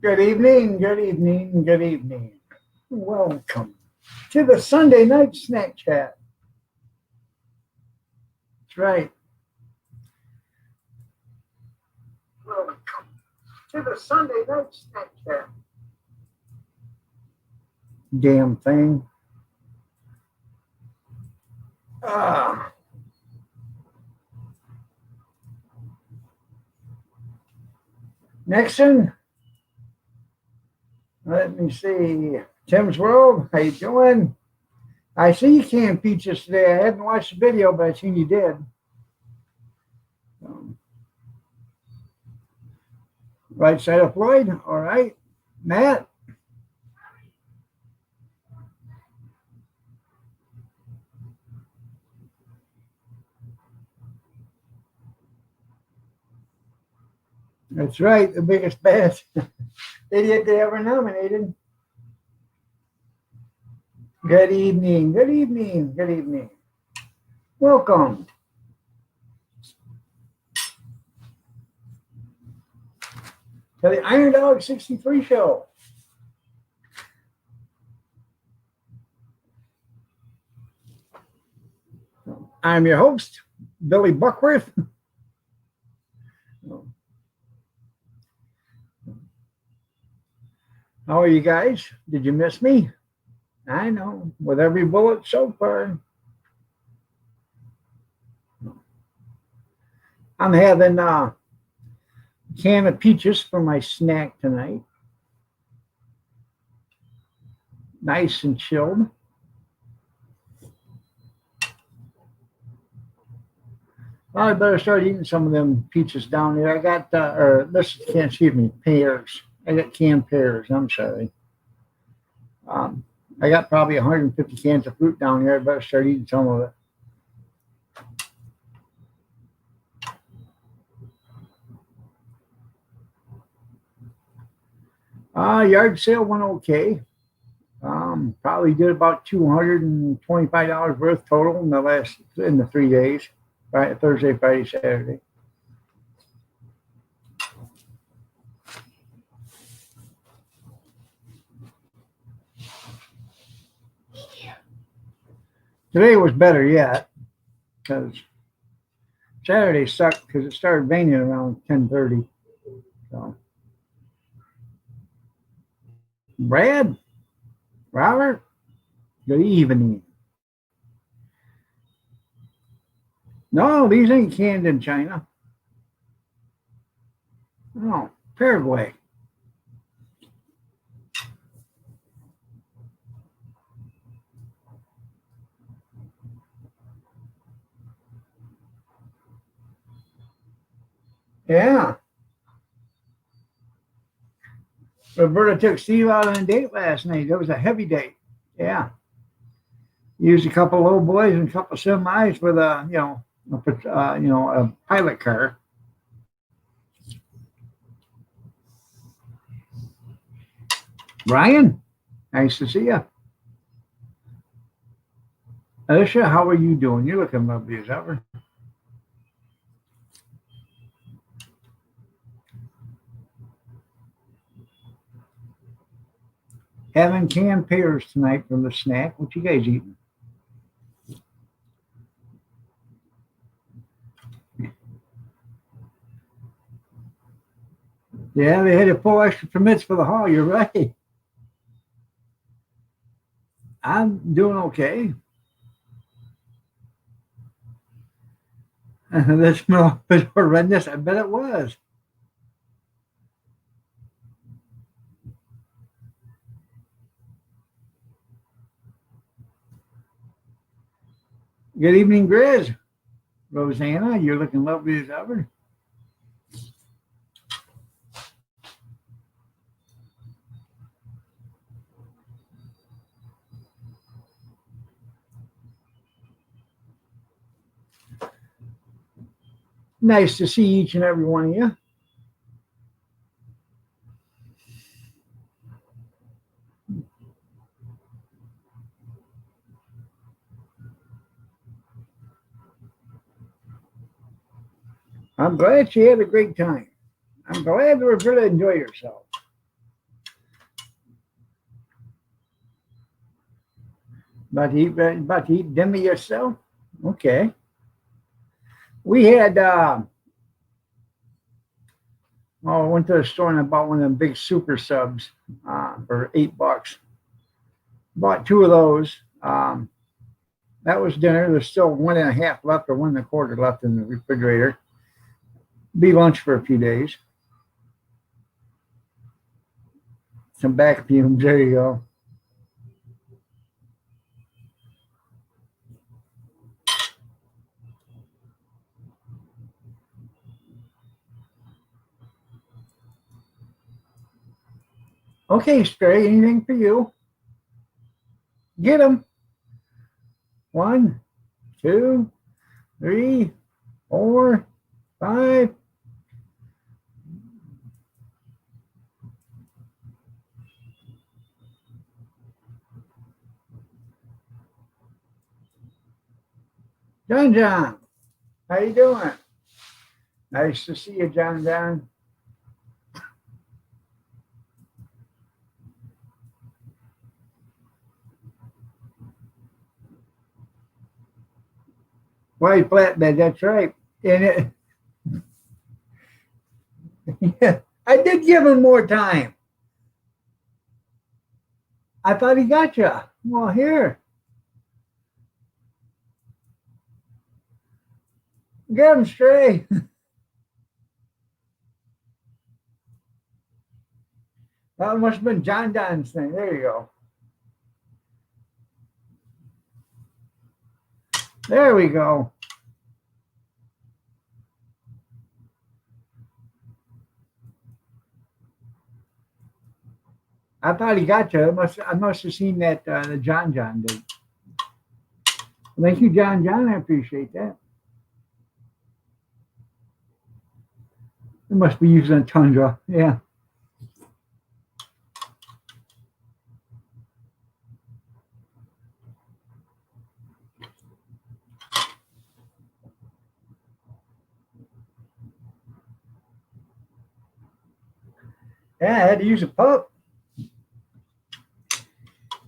Good evening, good evening, good evening. Welcome to the Sunday night snack chat. That's right. Welcome to the Sunday night snack chat. Damn thing. Ah. Nixon, let me see. Tim's World, how you doing? I see you canned peaches today. I hadn't watched the video, but I seen you did. Right side of Floyd, all right. Matt. That's right, the biggest bass idiot they ever nominated. Good evening, good evening, good evening. Welcome to the Iron Dog 63 show. I'm your host, Billy Buckworth. How are you guys? Did you miss me? I know, with every bullet so far. I'm having a can of peaches for my snack tonight. Nice and chilled. Well, I better start eating some of them peaches down there. I got, pears. I got canned pears. I'm sorry. I got probably 150 cans of fruit down here. I better start eating some of it. Yard sale went okay. Probably did about $225 worth total in the 3 days. Right, Thursday, Friday, Saturday. Today was better yet because Saturday sucked because it started raining around 10:30. So, Brad, Robert, good evening. No, these ain't canned in China. No, Paraguay. Yeah. Roberta took Steve out on a date last night. It was a heavy date. Yeah. Used a couple of low boys and a couple of semis with a pilot car. Ryan, nice to see you. Alicia, how are you doing? You're looking lovely as ever. Having canned pears tonight for the snack. What you guys eating? Yeah, they had to pull extra permits for the hall. You're right. I'm doing okay. The smell was horrendous. I bet it was. Good evening, Grizz. Rosanna, you're looking lovely as ever. Nice to see each and every one of you. I'm glad she had a great time. I'm glad Roberta enjoyed herself. About to eat dinner yourself? Okay. We had I went to the store and I bought one of them big super subs for $8. Bought two of those. That was dinner. There's still one and a half left or one and a quarter left in the refrigerator. Be lunch for a few days. Some back fumes. There you go. Okay, Stray, anything for you? Get them. One, two, three, four, five. John, how you doing? Nice to see you, John. White flatbed, that's right. And yeah, I did give him more time. I thought he got you. Well, here, get him straight. That must have been John Don's thing. There you go. There we go. I thought he got you. I must have seen that the John did. Thank you, John. I appreciate that. It must be using a Tundra. Yeah. Yeah, I had to use a pup.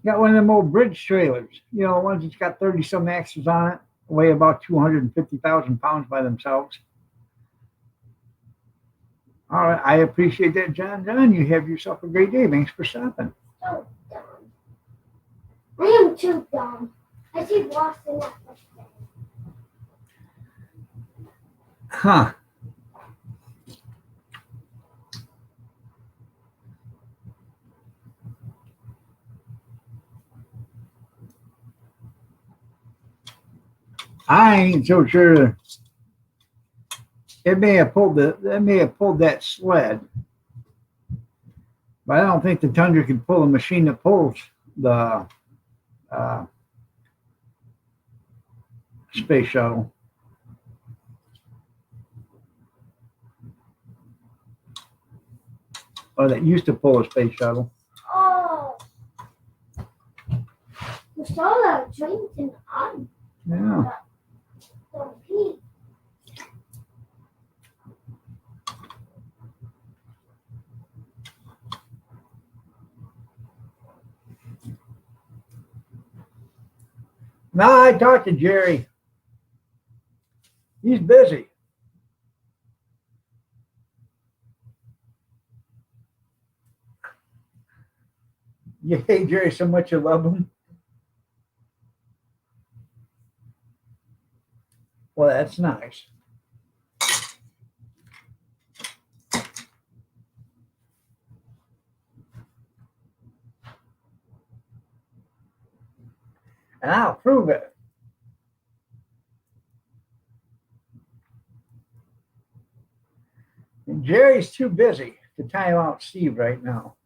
Got one of them old bridge trailers. You know, ones that's got 30 some axles on it, weigh about 250,000 pounds by themselves. All right. I appreciate that, John. You have yourself a great day. Thanks for stopping. So dumb. I am too dumb. I see lost in that first thing. Huh. I ain't so sure. It may have pulled that sled, but I don't think the Tundra can pull a machine that pulls the uh, space shuttle. Or that used to pull a space shuttle. Oh. We saw that drinks in the eye. Yeah. Don't pee. No, I talked to Jerry. He's busy. You hate Jerry so much you love him. Well, that's nice. And I'll prove it. And Jerry's too busy to time out Steve right now.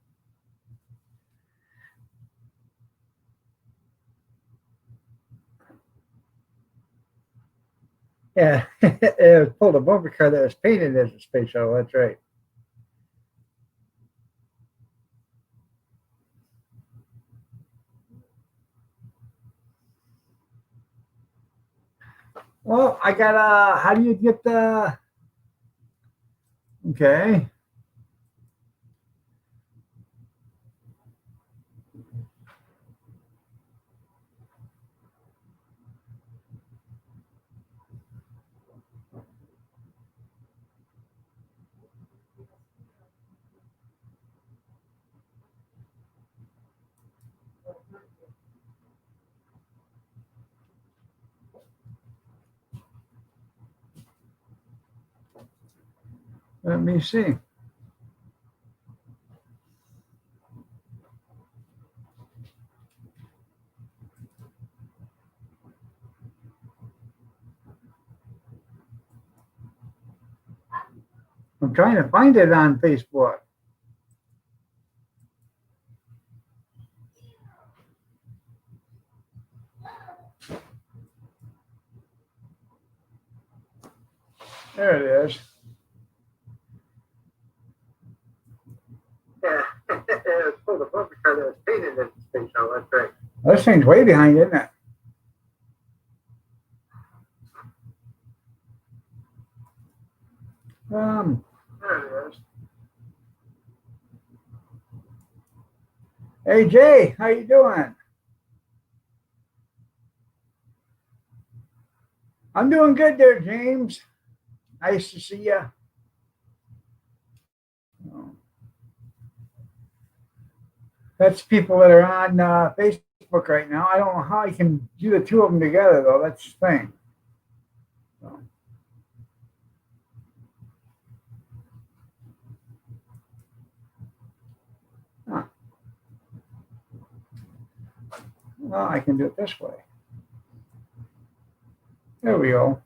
Yeah, it pulled a bumper car that was painted as a space shuttle. That's right. Well, I got how do you get the okay. Let me see. I'm trying to find it on Facebook. There it is. Yeah, it's called a bumper car that was painted in Space Shuttle. That's right. This thing's way behind, isn't it? There it is. Hey Jay, how you doing? I'm doing good there, James. Nice to see you. That's people that are on Facebook right now. I don't know how I can do the two of them together, though. That's the thing. So. Huh. Well, I can do it this way. There we go.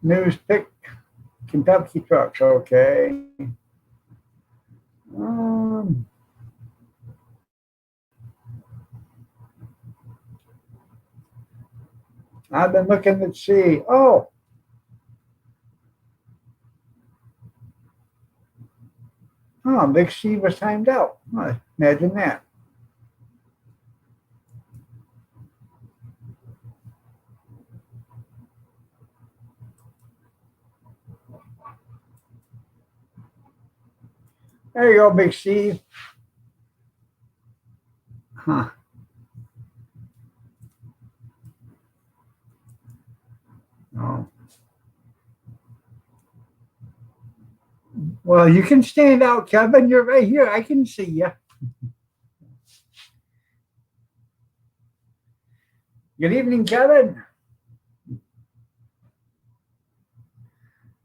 News pick Kentucky trucks. Okay. I've been looking to see. Oh, Big C was timed out. Imagine that. There you go, Big C. Huh. Oh. Well, you can stand out, Kevin. You're right here. I can see you. Good evening, Kevin.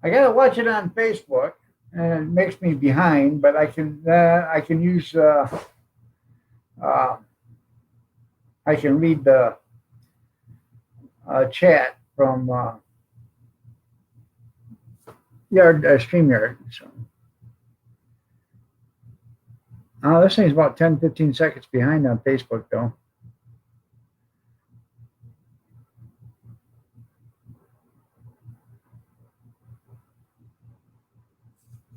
I gotta watch it on Facebook, and it makes me behind. But I can use I can read the chat from StreamYard. So. This thing's about 10, 15 seconds behind on Facebook, though.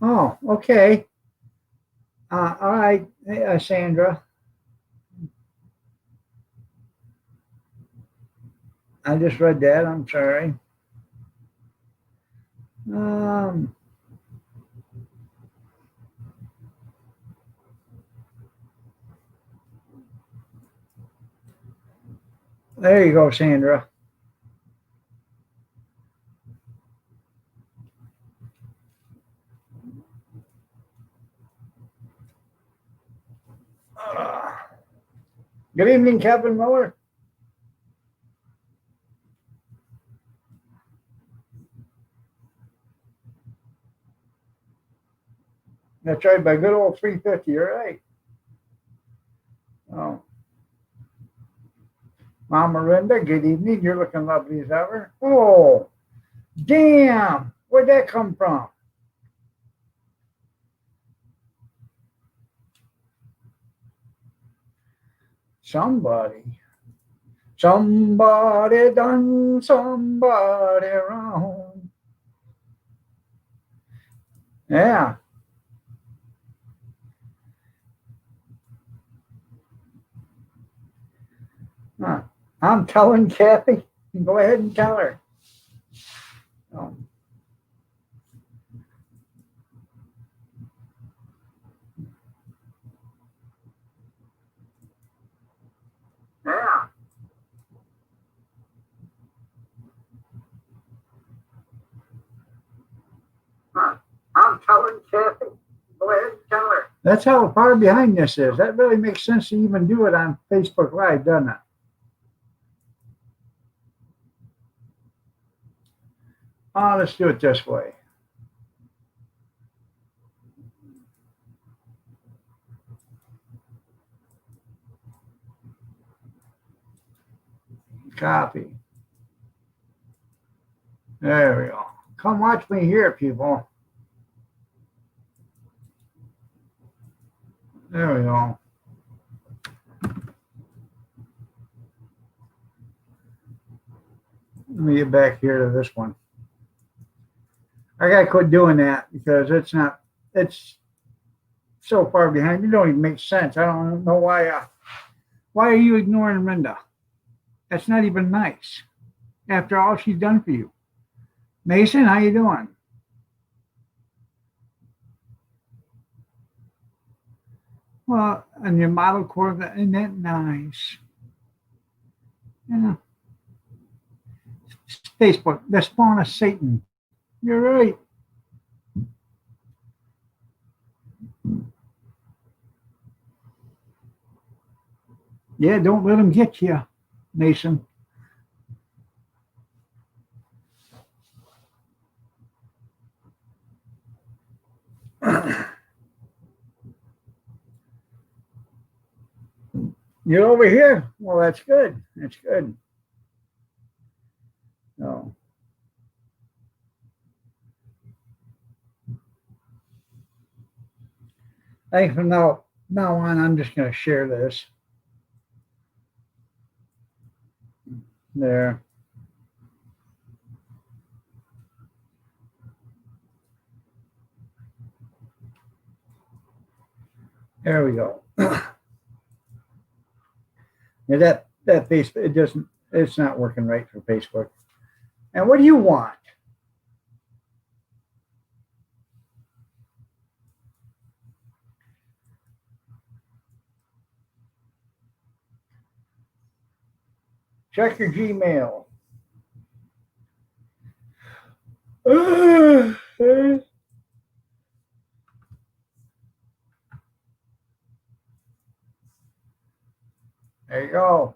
Oh, okay. All right, Sandra. I just read that. I'm sorry. There you go, Sandra. Good evening, Kevin Miller. That's right, by good old 350. You're right. Oh. Mom Miranda, good evening. You're looking lovely as ever. Oh, damn. Where'd that come from? Somebody done somebody wrong. Yeah. Huh. I'm telling Kathy. Go ahead and tell her. Oh. Yeah. Huh. I'm telling Kathy. Go ahead and tell her. That's how far behind this is. That really makes sense to even do it on Facebook Live, doesn't it? Let's do it this way. Copy. There we go. Come watch me here, people. There we go. Let me get back here to this one. I gotta quit doing that because it's so far behind. It don't even make sense. I don't know why are you ignoring Linda? That's not even nice. After all she's done for you. Mason, how you doing? Well, and your model Corvette, isn't that nice? Yeah. Facebook, the spawn of Satan. You're right. Yeah, don't let them get you, Mason. You're over here. Well, that's good. That's good. No. I think from now on, I'm just going to share this. There. There we go. Yeah, that Facebook, it's not working right for Facebook. And what do you want? Check your Gmail. There you go.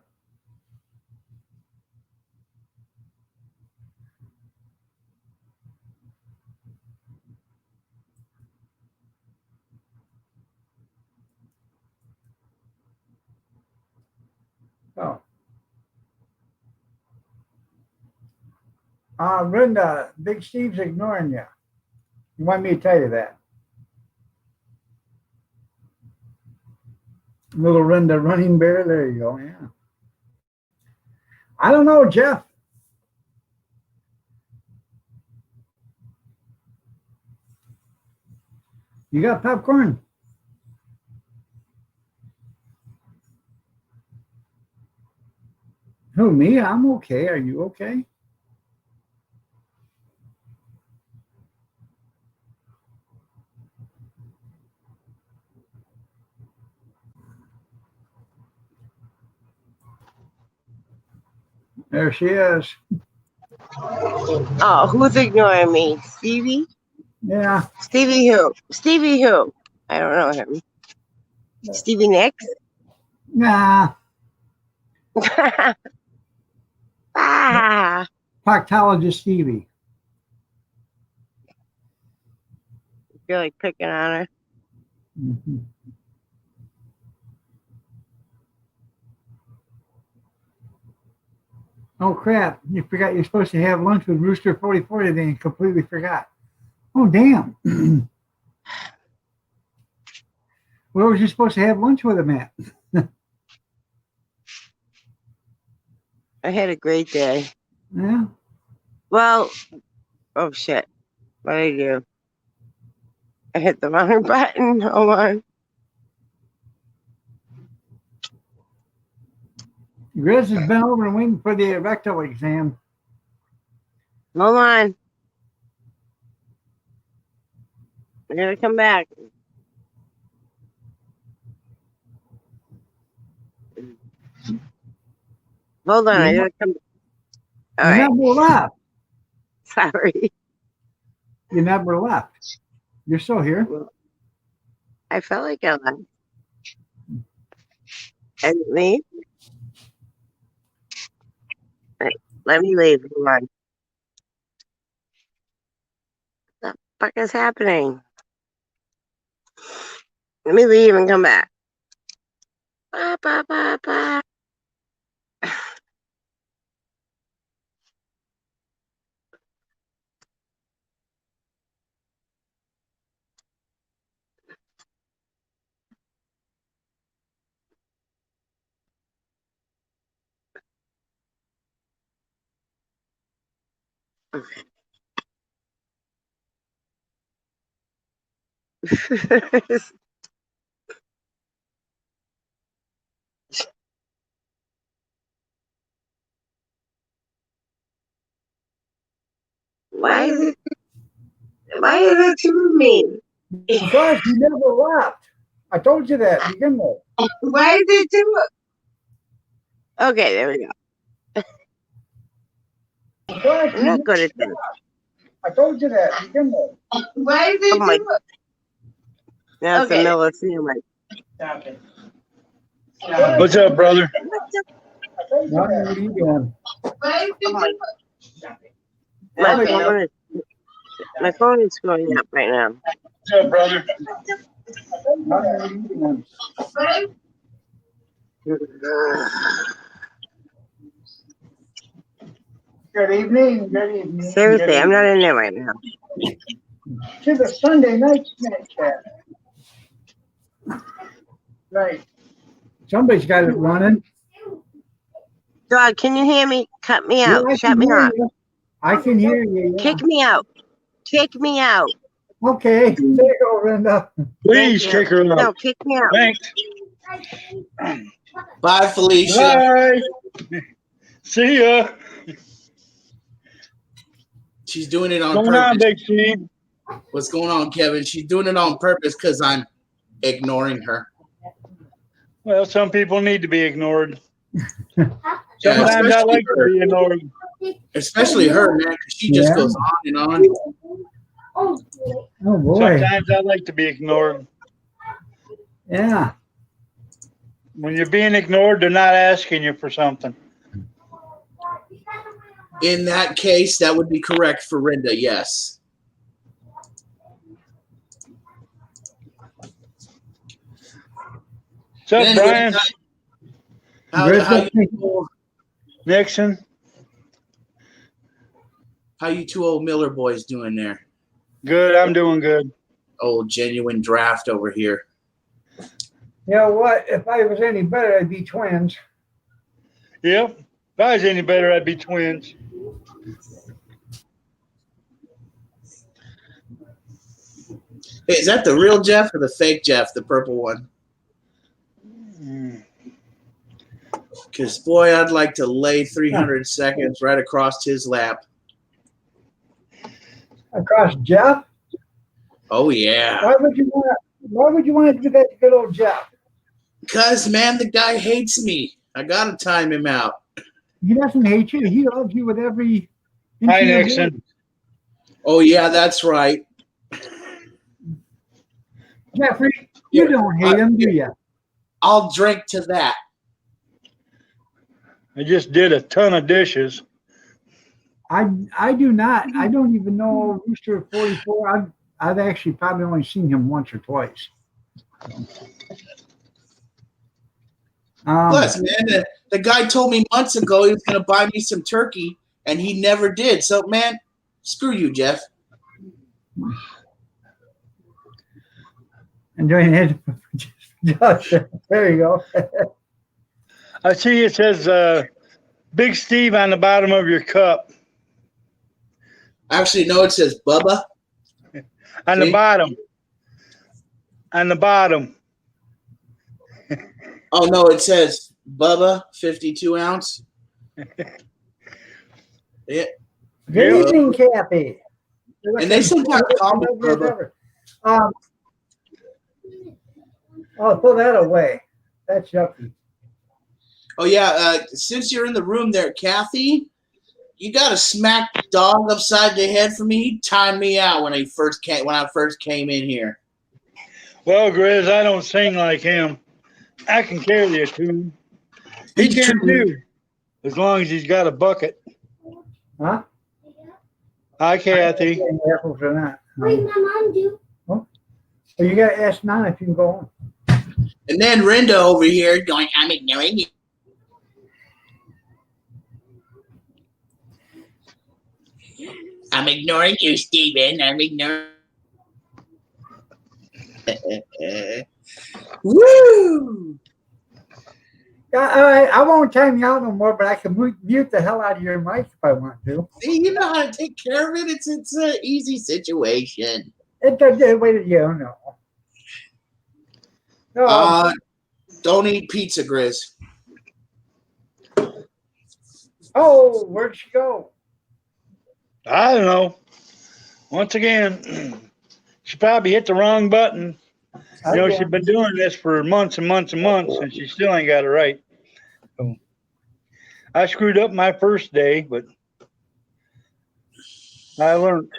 Oh. Brenda, Big Steve's ignoring you. You want me to tell you that? Little Brenda running bear. There you go. Yeah. I don't know, Jeff. You got popcorn? Who, me? I'm okay. Are you okay? There she is. Oh, who's ignoring me? Stevie? Yeah. Stevie who? Stevie who? I don't know him. Stevie Nicks? Nah. Ah, Proctologist Stevie. feel like picking on her. Mm-hmm. Oh crap, you forgot you're supposed to have lunch with Rooster 44 today and completely forgot. Oh damn. Where was you supposed to have lunch with him at? I had a great day. Yeah. Well, oh shit. What did I do? I hit the wrong button. Hold on. Grizz has been over and waiting for the rectal exam. Hold on. I gotta come back. Hold on, I gotta come back. All You right. never left. Sorry. You never left. You're still here. I felt like I left. I didn't leave. All right, let me leave. Hold on. fuck is happening? Let me leave and come back. Ba, ba, ba, ba. Why is it? Why is it to me? Because you never left. I told you that. You can know. Why is it to? Okay, there we go. Because I'm you not good at never this. left. I told you that. You can know. Why is Oh my! Now it's the Okay. middle of the like. Stop it. What's up, brother? I told you that. What are you doing? Why is Oh my! Yeah, My okay. phone is going up right now. What's up, brother? What are you doing? Good evening. Good evening. Seriously, I'm not in there right now. To the Sunday night snack chat. Right. Somebody's got it running. Dog, can you hear me? Cut me Yeah, out. I Shut can me hear off. you. I can hear you. Yeah. Kick me out. Kick me out. Okay. There you go, Brenda. Please Thank you. kick her No, out. kick me out. Thanks. Bye, Felicia. Bye. See ya. She's doing it on What's going on, purpose. Big Steve? What's going on, Kevin? She's doing it on purpose because I'm ignoring her. Well, some people need to be ignored. Yeah, Sometimes I like to her. be ignored. Especially her, man, because she just Yeah. goes on and on. Oh, Oh boy. Sometimes I like to be ignored. Yeah. When you're being ignored, they're not asking you for something. In that case, that would be correct for Rinda, yes. What's up, Then, Brian? how Nixon? you two old Miller boys doing there? Good, I'm doing good. Old genuine draft over here. You know what? If I was any better, I'd be twins. Yep. If I was any better, I'd be twins. Hey, is that the real Jeff or the fake Jeff, the purple one? Mm. Because, boy, I'd like to lay 300 seconds right across his lap. Across Jeff? Oh, yeah. Why would you want to do that to good old Jeff? Because, man, the guy hates me. I got to time him out. He doesn't hate you. He loves you with every inch Hi, of your Nixon. being. Oh, yeah, that's right. Jeffrey, you don't hate him, do you? I'll drink to that. I just did a ton of dishes. I do not. I don't even know Rooster 44. I've actually probably only seen him once or twice. Plus, man, the guy told me months ago he was going to buy me some turkey, and he never did. So, man, screw you, Jeff. Enjoying it. There you go. I see it says Big Steve on the bottom of your cup. Actually, no, it says Bubba. On See? the bottom. On the bottom. Oh, no, it says Bubba, 52 ounce. Yeah. Good evening, Kathy. And they sometimes call me Bubba. Oh, throw that away. That's yucky. Oh, yeah, since you're in the room there, Kathy, you got to smack dog upside the head for me. He timed me out when I first came in here. Well, Grizz, I don't sing like him. I can carry a tune. He can too, as long as he's got a bucket. Huh? Hi, Kathy. Apples or not. Wait, my mom do. Well, you gotta ask Nana if you can go home. And then Renda over here going, I'm ignoring you. I'm ignoring you, Steven. I'm ignoring. Woo! I won't time you out no more, but I can mute the hell out of your mic if I want to. See, you know how to take care of it. It's an easy situation. It doesn't wait, you don't know. No, Don't eat pizza, Grizz. oh, where'd she go? I don't know. Once again, she probably hit the wrong button. You know, she's been doing this for months and months and months, and she still ain't got it right. So, I screwed up my first day, but I learned.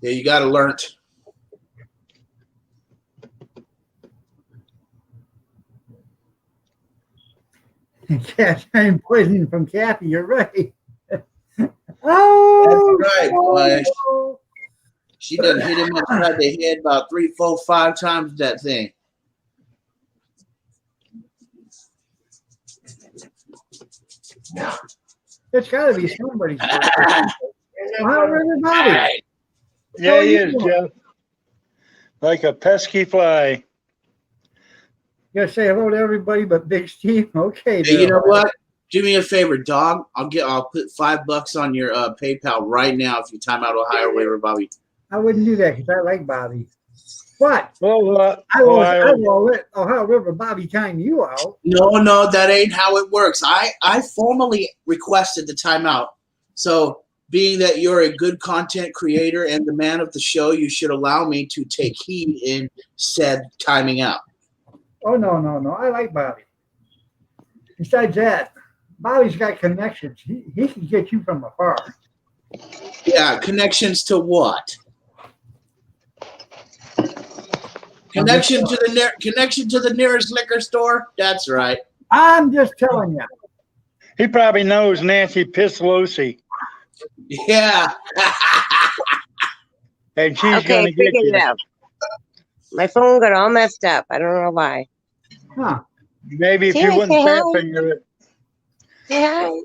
Yeah, you got to learn. Cash-time poisoning from Kathy, you're right. Oh, That's right, boy. oh. She done hit him upside the head about 3, 4, 5 times with that thing. It's got to be somebody's birthday. How are Bobby? Right. Yeah, he you is, doing? Jeff. Like a pesky fly. You gotta say hello to everybody but Big Steve. Okay, Hey, you Bill. know what? Do me a favor, dog. I'll put $5 on your PayPal right now if you time out Ohio waiver, Bobby. I wouldn't do that because I like Bobby. But Well, I will Ohio, let Ohio River Bobby time you out. No, that ain't how it works. I formally requested the timeout. So, being that you're a good content creator and the man of the show, you should allow me to take heed in said timing out. Oh no! I like Bobby. Besides that, Bobby's got connections. He can get you from afar. Yeah, connections to what? Connection to the nearest liquor store. That's right. I'm just telling you. he probably knows Nancy Pislosi, Yeah. and she's Okay, going to get figured it you. out. My phone got all messed up. I don't know why. Huh? Maybe if you Seriously, wouldn't fat huh? finger it. Say hi.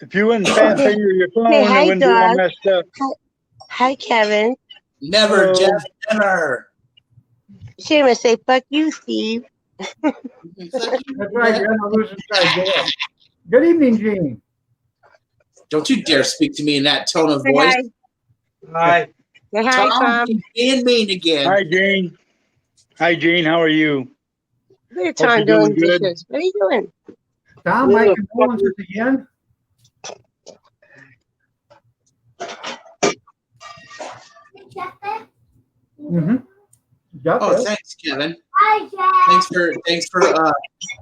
If you wouldn't fat finger your phone, Hey, hi, it wouldn't be all dog. messed up. Hi, Kevin. Never, Hello. Jeff, never. She must say, fuck you, Steve. That's right. You're on the losing side. Get up. Good evening, Gene. Don't you dare speak to me in that tone of Say voice. hi. Hi. Say hi, Tom, Tom. he's being mean again. Hi, Gene. Hi, Gene. How are you? Look at Hope Tom you're doing doing good. dishes. What are you doing? Tom, my condolences again. Mm-hmm. Oh, thanks, Kevin. Hi, Jack. Thanks for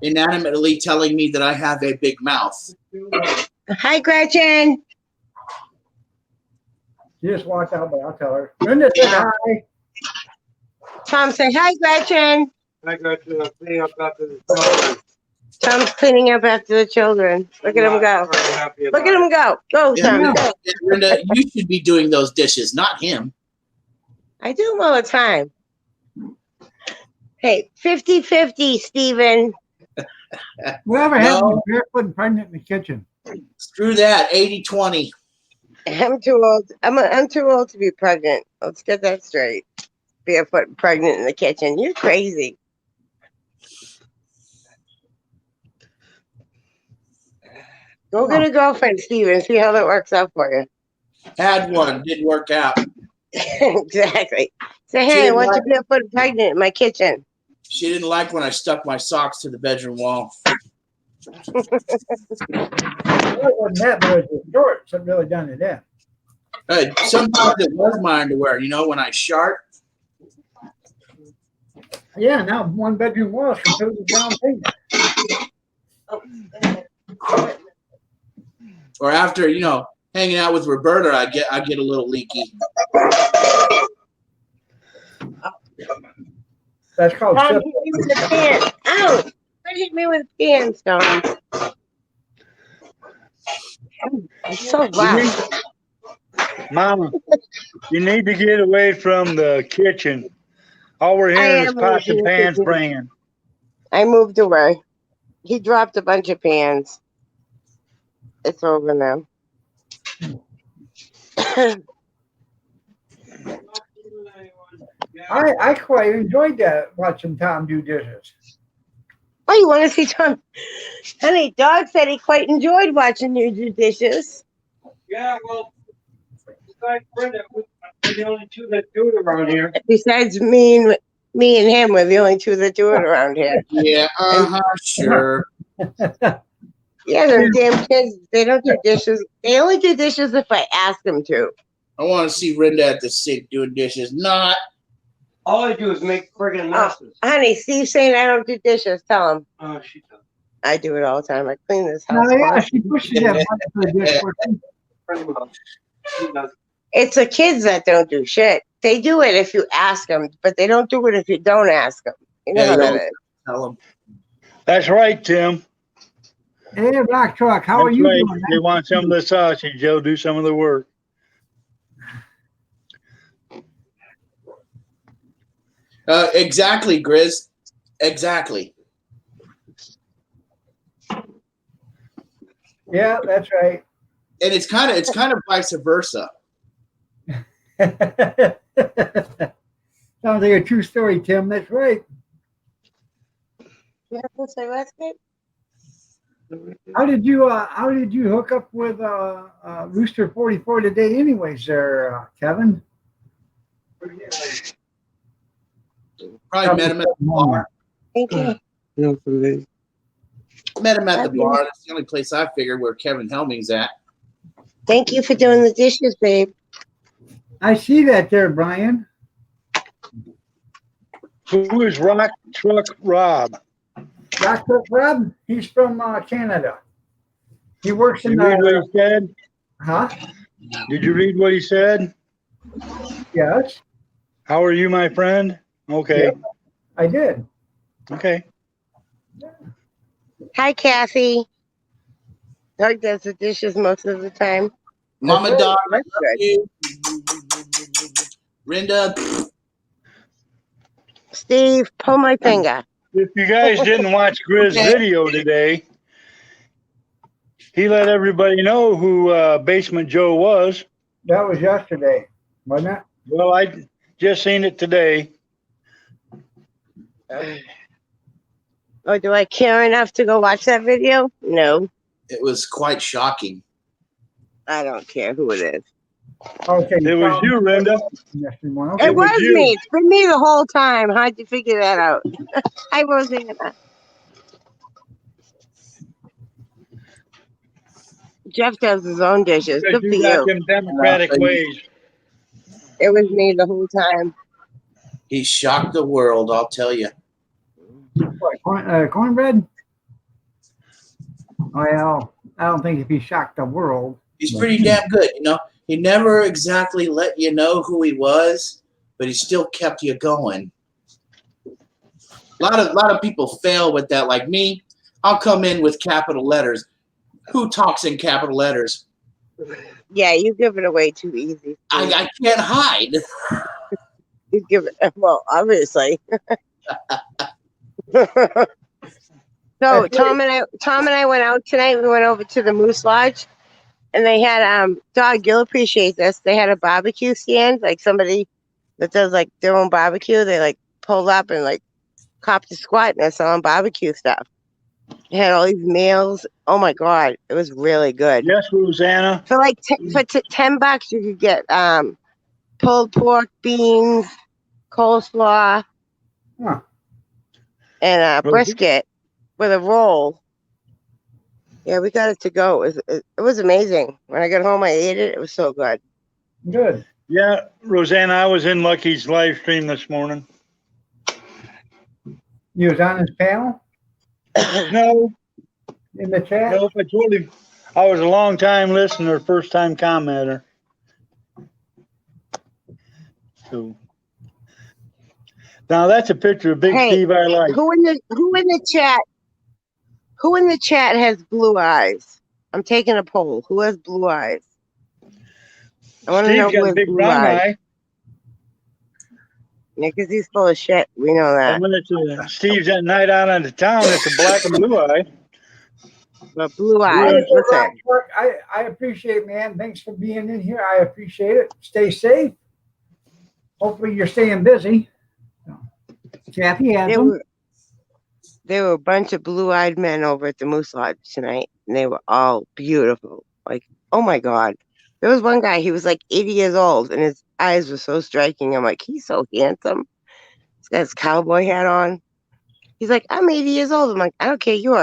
inanimmately telling me that I have a big mouth. Hi, Gretchen. She just walked out, but I'll tell her. Brenda said hi. Tom, say hi, Gretchen. I got to clean up after the children. Tom's cleaning up after the children. Look at him go. Look at him go. Go, Yeah, Tom. Go. yeah, Brenda, you should be doing those dishes, not him. I do them all the time. Hey, 50-50, Steven. Whatever happened No. to barefoot and pregnant in the kitchen? Screw that, 80-20. I'm too old. I'm too old to be pregnant. Let's get that straight. Barefoot pregnant in the kitchen. You're crazy. Go get a girlfriend, Steven. See how that works out for you. Had one, didn't work out. Exactly. Say, She hey, I didn't want like- you barefoot pregnant in my kitchen. She didn't like when I stuck my socks to the bedroom wall. Well, it wasn't that, but it was the shorts that really done it in. Sometimes it was my underwear, when I shart. Yeah, now one bedroom wall is completely down payment. Or after, hanging out with Roberta, I get a little leaky. That's called Tom, septic. hit me with a pan. Ow! Don't hit me with a pan, Tom. It's so loud. Mama, you need to get away from the kitchen. All we're I hearing is am pots and moving the pans kitchen. bringing. I moved away. He dropped a bunch of pans. It's over now. I quite enjoyed that, watching Tom do dishes. Oh, you want to see Tom? Honey, Dog said he quite enjoyed watching you do dishes. Yeah, well, besides Brenda, we're the only two that do it around here. Besides me and him, we're the only two that do it around here. Yeah, sure. Yeah, them damn kids, they don't do dishes. They only do dishes if I ask them to. I want to see Brenda at the sink doing dishes. Not. All I do is make friggin' messes. Honey, Steve's saying I don't do dishes. Tell him. Oh, she does. I do it all the time. I clean this house. No, yeah, constantly. she pushes that button for the dishwasher. Pretty well. She does. It's the kids that don't do shit. They do it if you ask them, but they don't do it if you don't ask them. You know Yeah, how you that don't is. tell them. That's right, Tim. Hey, Black Truck, how are That's you right. doing? They want some of the sausage. They'll do some of the work. Exactly, Grizz. Exactly. Yeah, that's right. And it's kind of vice versa. Sounds like a true story, Tim. That's right. You have to say what's good? How did you hook up with Rooster 44 today, anyways, there, Kevin? Probably met him at the bar. Thank you. Met him at the bar. That's the only place I figured where Kevin Helming's at. Thank you for doing the dishes, babe. I see that there, Brian. Who is Rock Truck Rob? Dr. Rob, he's from Canada. He works Did in you read what he said? huh? Did you read what he said? Yes, How are you, my friend? Okay. Yep. I did. Okay. Hi, Kathy. Doug does the dishes most of the time. Mama That's Dog, I That's love good. you. Brenda, Steve, pull my finger. If you guys didn't watch Grizz's video today, he let everybody know who Basement Joe was. That was yesterday, wasn't it? Well, I just seen it today. Oh, do I care enough to go watch that video? No, it was quite shocking. I don't care who it is. Okay. It was you, Linda. Yesterday morning. Okay. It was was you. me. It's been me the whole time. How'd you figure that out? Hi, Rosanna. Jeff does his own dishes. Because Good for you got you. them democratic ways. It was me the whole time. He shocked the world, I'll tell you. What, cornbread? Well, I don't think if he shocked the world. He's pretty damn good, you know. He never exactly let you know who he was, but he still kept you going. A lot of people fail with that. Like me, I'll come in with capital letters. Who talks in capital letters? Yeah, you give it away too easy. I can't hide. You give it, well, obviously. So Tom and I went out tonight. We went over to the Moose Lodge, and they had Dog, you'll appreciate this. They had a barbecue stand, like somebody that does like their own barbecue. They like pulled up and like copped a squat, and they're selling barbecue stuff. They had all these meals. Oh my god, it was really good. Yes, Rosanna. For like $10, you could get pulled pork, beans, coleslaw, Huh. and Rosie? brisket with a roll. Yeah, we got it to go. It was amazing. When I got home, I ate it. It was so good. Good. Yeah, Rosanna, I was in Lucky's live stream this morning. You was on his panel No, in the chat? no, I told him I was a long time listener, first time commenter. So now that's a picture of Big Hey, Steve I like. Who in the chat has blue eyes? I'm taking a poll. Who has blue eyes? I want to know Steve's got a who's big blue brown eyed. eye. Yeah, 'cause he's full of shit. We know And that. when it's Steve's at night out on the town, it's a black and blue eye. But blue All eyes, right, listen. Rock, I appreciate it, man. Thanks for being in here. I appreciate it. Stay safe. Hopefully you're staying busy. Kathy has them. There were a bunch of blue-eyed men over at the Moose Lodge tonight, and they were all beautiful. Like, oh my God. There was one guy, he was like 80 years old, and his eyes were so striking. I'm like, he's so handsome. He's got his cowboy hat on. He's like, I'm 80 years old. I'm like, I don't care. You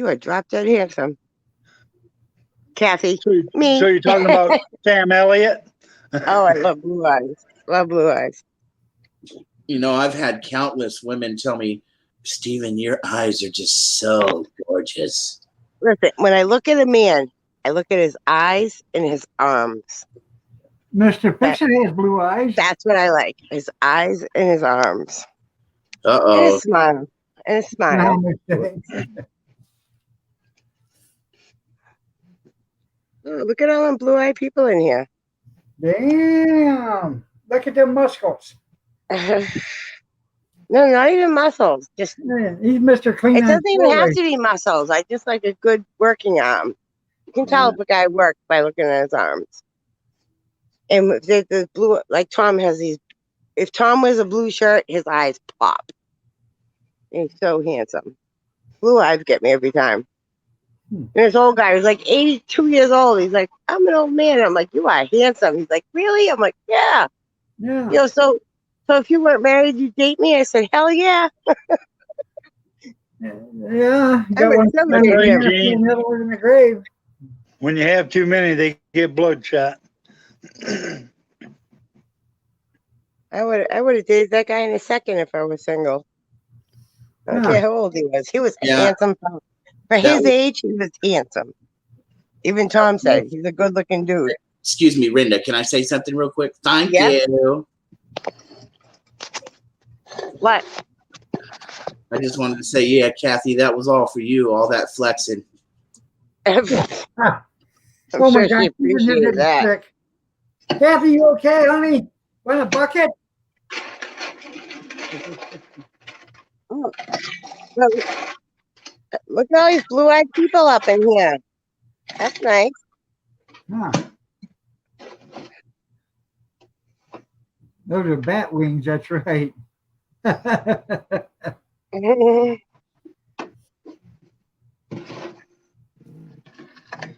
are drop dead handsome. Kathy, me. So you're talking about Sam Elliott? Oh, I love blue eyes. Love blue eyes. You know, I've had countless women tell me, Stephen, your eyes are just so gorgeous. Listen, when I look at a man, I look at his eyes and his arms. Mr. Fixit has blue eyes. That's what I like. His eyes and his arms. And Uh-oh. his smile. And his smile. Oh, look at all them blue-eyed people in here. Damn. Look at them muscles. No, not even muscles. Just Man, he's Mr. Clean. it on doesn't even have Floyd. to be muscles. I just like a good working arm. You can tell if a guy worked by looking at his arms. And if the blue, like Tom has these. If Tom wears a blue shirt, his eyes pop. He's so handsome. Blue eyes get me every time. And this old guy was like 82 years old. He's like, I'm an old man. I'm like, you are handsome. He's like, really? I'm like, yeah. Yeah. You know, so if you weren't married, you'd date me? I said, hell yeah. Yeah. You I got would one celebrate in him. the another one in the grave. When you have too many, they get bloodshot. I would have dated that guy in a second if I was single. I don't Yeah. care how old he was. He was a Yeah. handsome fellow. For That his was- age, he was handsome. Even Tom said he's a good looking dude. Excuse me, Rinda, can I say something real quick? Thank Yeah. you. What? I just wanted to say, yeah, Kathy, that was all for you, all that flexing. I'm Oh my sure God. she appreciated that. Sick. Kathy, you okay, honey? Want a bucket? Oh. Look at all these blue-eyed people up in here. That's nice. Huh. Those are bat wings. That's right.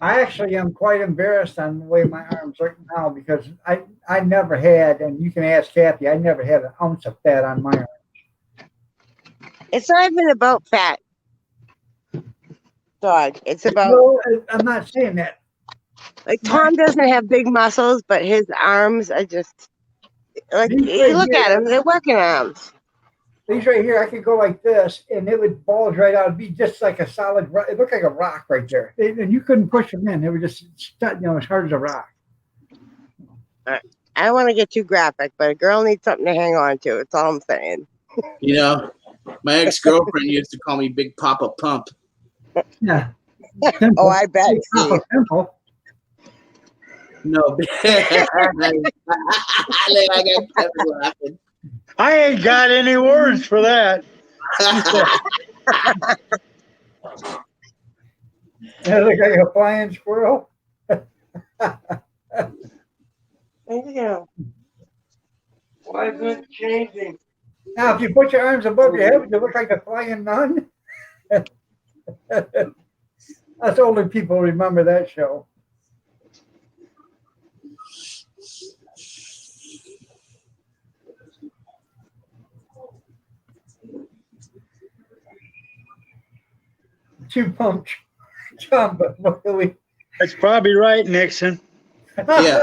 I actually am quite embarrassed on the way my arms look now because I never had, and you can ask Kathy, I never had an ounce of fat on my arms. It's not even about fat, dog. It's about No, I'm not saying that. like Tom doesn't have big muscles, but his arms are just like These you look right at here- him, they're working arms. These right here, I could go like this, and it would bulge right out. It'd be just like a solid rock. It looked like a rock right there, and you couldn't push them in. They were just stuck, as hard as a rock. I don't want to get too graphic, but a girl needs something to hang on to. That's all I'm saying. You know, my ex-girlfriend used to call me Big Papa Pump. Yeah. Oh, I bet. Steve. Simple. No, I got Kevin laughing. I ain't got any words for that. It looked like a flying squirrel. Yeah. Why is it changing? Now, if you put your arms above your head, you look like a flying nun. Us older people remember that show. Two pumps. Jump. That's probably right, Nixon. Yeah.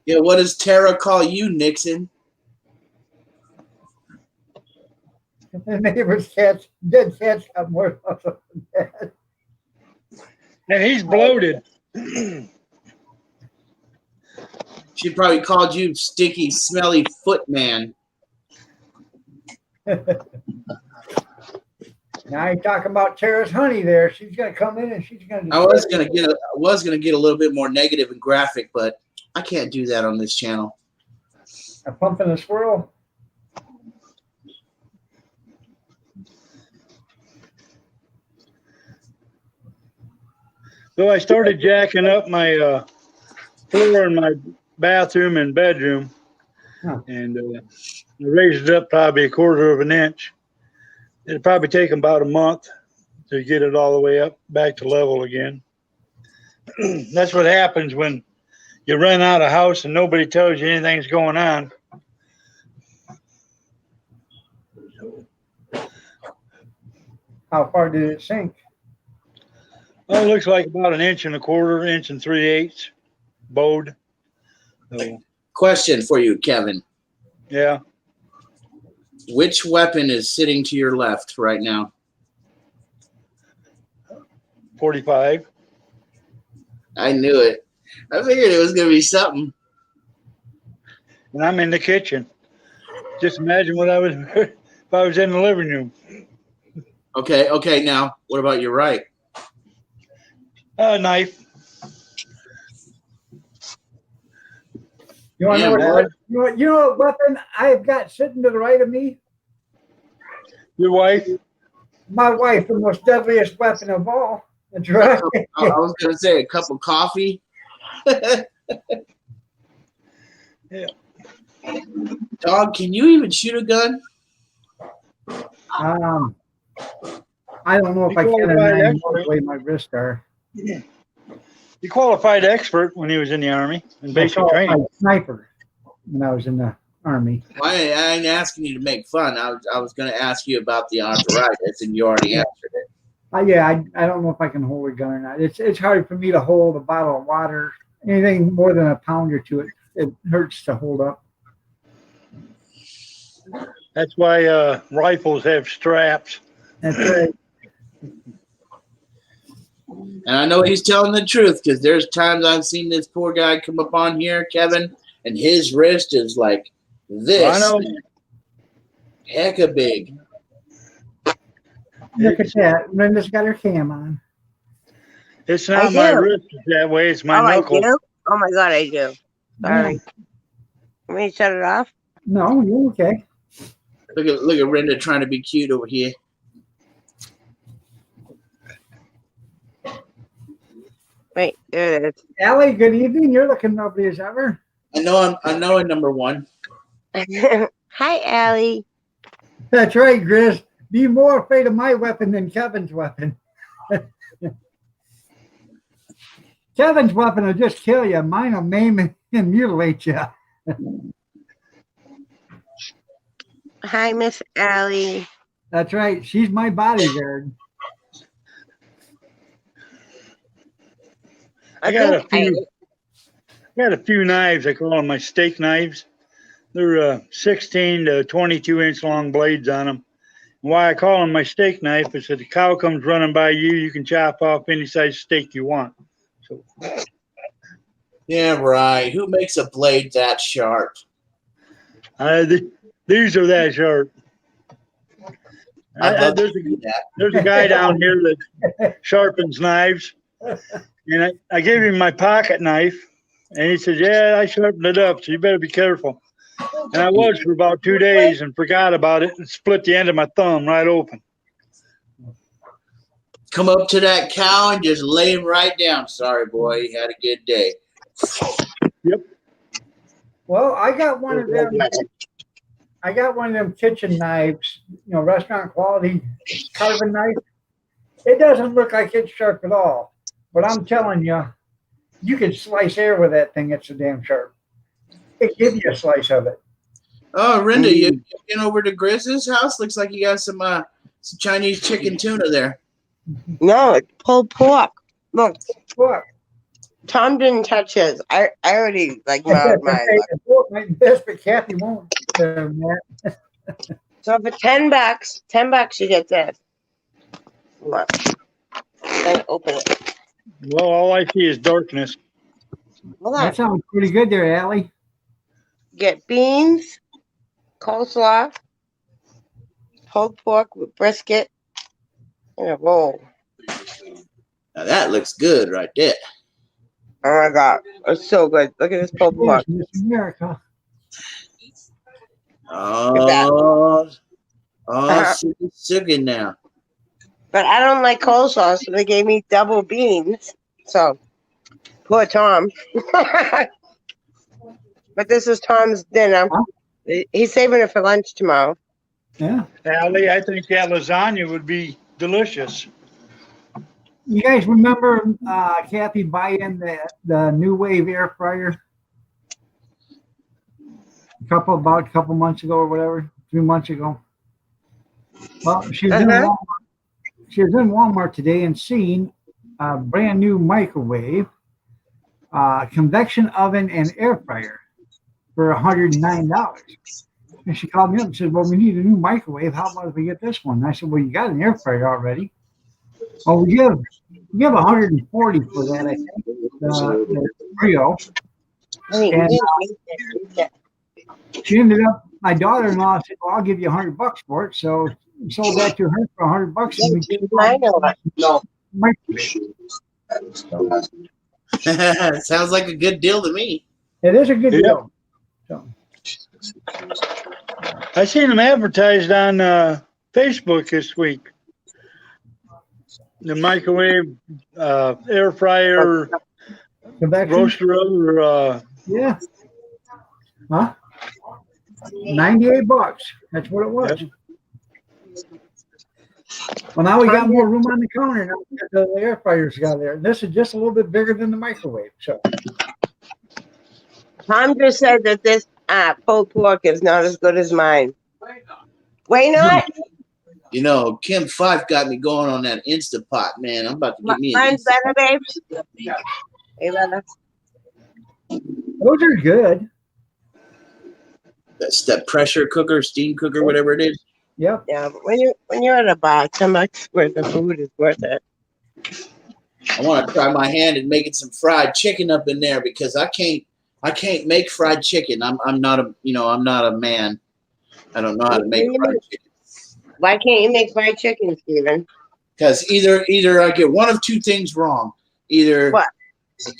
Yeah, what does Tara call you, Nixon? The neighbor's cats, dead cats have more muscle than that. And he's bloated. She probably called you stinky, smelly foot man. Now you're talking about Tara's honey there. She's gonna come in and she's gonna. I was gonna get a little bit more negative and graphic, but I can't do that on this channel. A pump and a swirl. So I started jacking up my floor in my bathroom and bedroom, Huh. and I raised it up probably 1/4 of an inch. It'd probably take about a month to get it all the way up back to level again. That's what happens when you rent out a house and nobody tells you anything's going on. How far did it sink? Well, it looks like about 1.25 inches, 1 3/8 bowed. So, Question for you, Kevin. yeah, Which weapon is sitting to your left right now? 45. I knew it. I figured it was going to be something. And I'm in the kitchen. Just imagine what I was if I was in the living room. Okay. Now, what about your right? A knife. You want to Yeah, know what, you know what weapon I've got sitting to the right of me? Your wife. My wife, the most deadliest weapon of all. That's right. I was going to say a cup of coffee. Yeah. Dog, can you even shoot a gun? I don't know if I can or qualified not, expert. the way my wrists are. He qualified expert when he was in the Army in I basic saw training. a sniper when I was in the Army. Well, I ain't asking you to make fun. I was going to ask you about the arthritis, and you already answered it. Yeah, I don't know if I can hold a gun or not. It's hard for me to hold a bottle of water. Anything more than a pound or two, it hurts to hold up. That's why rifles have straps. That's right. And I know he's telling the truth because there's times I've seen this poor guy come up on here, Kevin, and his wrist is like this. I know. Hecka big. Look at that. Brenda's got her cam on. It's not I my do. wrist that way. It's my Oh, I knuckle. do? Oh my God, I do. Sorry. Want me to shut it off? No, you're okay. Look at Brenda trying to be cute over here. Wait, there it Allie, good evening. You're looking lovely as ever. I know I'm number one. is. Hi, Allie. That's right, Grizz. Be more afraid of my weapon than Kevin's weapon. Kevin's weapon will just kill you. Mine will maim and mutilate you. Hi, Miss Allie. That's right. She's my bodyguard. I got a few knives. I call them my steak knives. They're 16 to 22 inch long blades on them. Why I call them my steak knife is that the cow comes running by you, you can chop off any size steak you want. So Yeah, right. Who makes a blade that sharp? these are that sharp. I'd love to There's do that. there's a guy down here that sharpens knives, and I gave him my pocket knife, and he said, "Yeah, I sharpened it up, so you better be careful." And I was for about 2 days and forgot about it and split the end of my thumb right open. Come up to that cow and just lay him right down. Sorry, boy. You had a good day. Well, I got one of them. I got one of them kitchen knives, restaurant quality carving knife. It doesn't look like it's sharp at all, but I'm telling you, you can slice air with that thing. It's so damn sharp. It gives you a slice of it. Oh, Rinda, you been over to Grizz's house? Looks like you got some Chinese chicken tuna there. No, it's pulled pork. Look, What? Tom didn't touch his. I already marred mine. My best, but Kathy won't. Matt. So for $10 you get this. Look. Then open it. Well, all I see is darkness. Hold on. That sounds pretty good there, Allie. Get beans, coleslaw, pulled pork with brisket, and a roll. Now that looks good right there. Oh my god, it's so good. Look at this pulled pork. Yes, Miss America. Oh, Uh-huh. sugar now. But I don't like coleslaw, so they gave me double beans. So poor Tom. But this is Tom's dinner. He's saving it for lunch tomorrow. Yeah. Allie, I think that lasagna would be delicious. You guys remember Kathy buying the New Wave air fryer? About a couple months ago or whatever, 3 months ago. Well, she was in Uh-huh. Walmart. She was in Walmart today and seen a brand new microwave, convection oven, and air fryer for $109. And she called me up and said, "Well, we need a new microwave. How about if we get this one?" And I said, "Well, you got an air fryer already." "Oh, we give 140 for that, I think. The Brio." Hey, And yeah. she ended up, my daughter-in-law said, "Well, I'll give you 100 bucks for it." So we sold that to her for 100 bucks. And we I know it. microwave. Sounds like a good deal to me. It is a good Yeah. deal. So, I seen them advertised on Facebook this week. The microwave, air fryer, convection, roaster oven, yeah. Huh? 98 bucks. That's what it was. Well, now we got more room on the counter. Now we got the air fryers got there. This is just a little bit bigger than the microwave. So, Tom just said that this pulled pork is not as good as mine. Why not? You know, Kim Fife got me going on that Instapot, man. I'm about to get me an Mine's better, babes. Hey, brother. those are good. That's that pressure cooker, steam cooker, whatever it is. Yep. Yeah, but when you're at a bar, so much worth the food is worth it. I want to try my hand at making some fried chicken up in there because I can't make fried chicken. I'm not a man. I don't know how to make fried chicken. Why can't you make fried chicken, Steven? Because either I get one of two things wrong. Either What?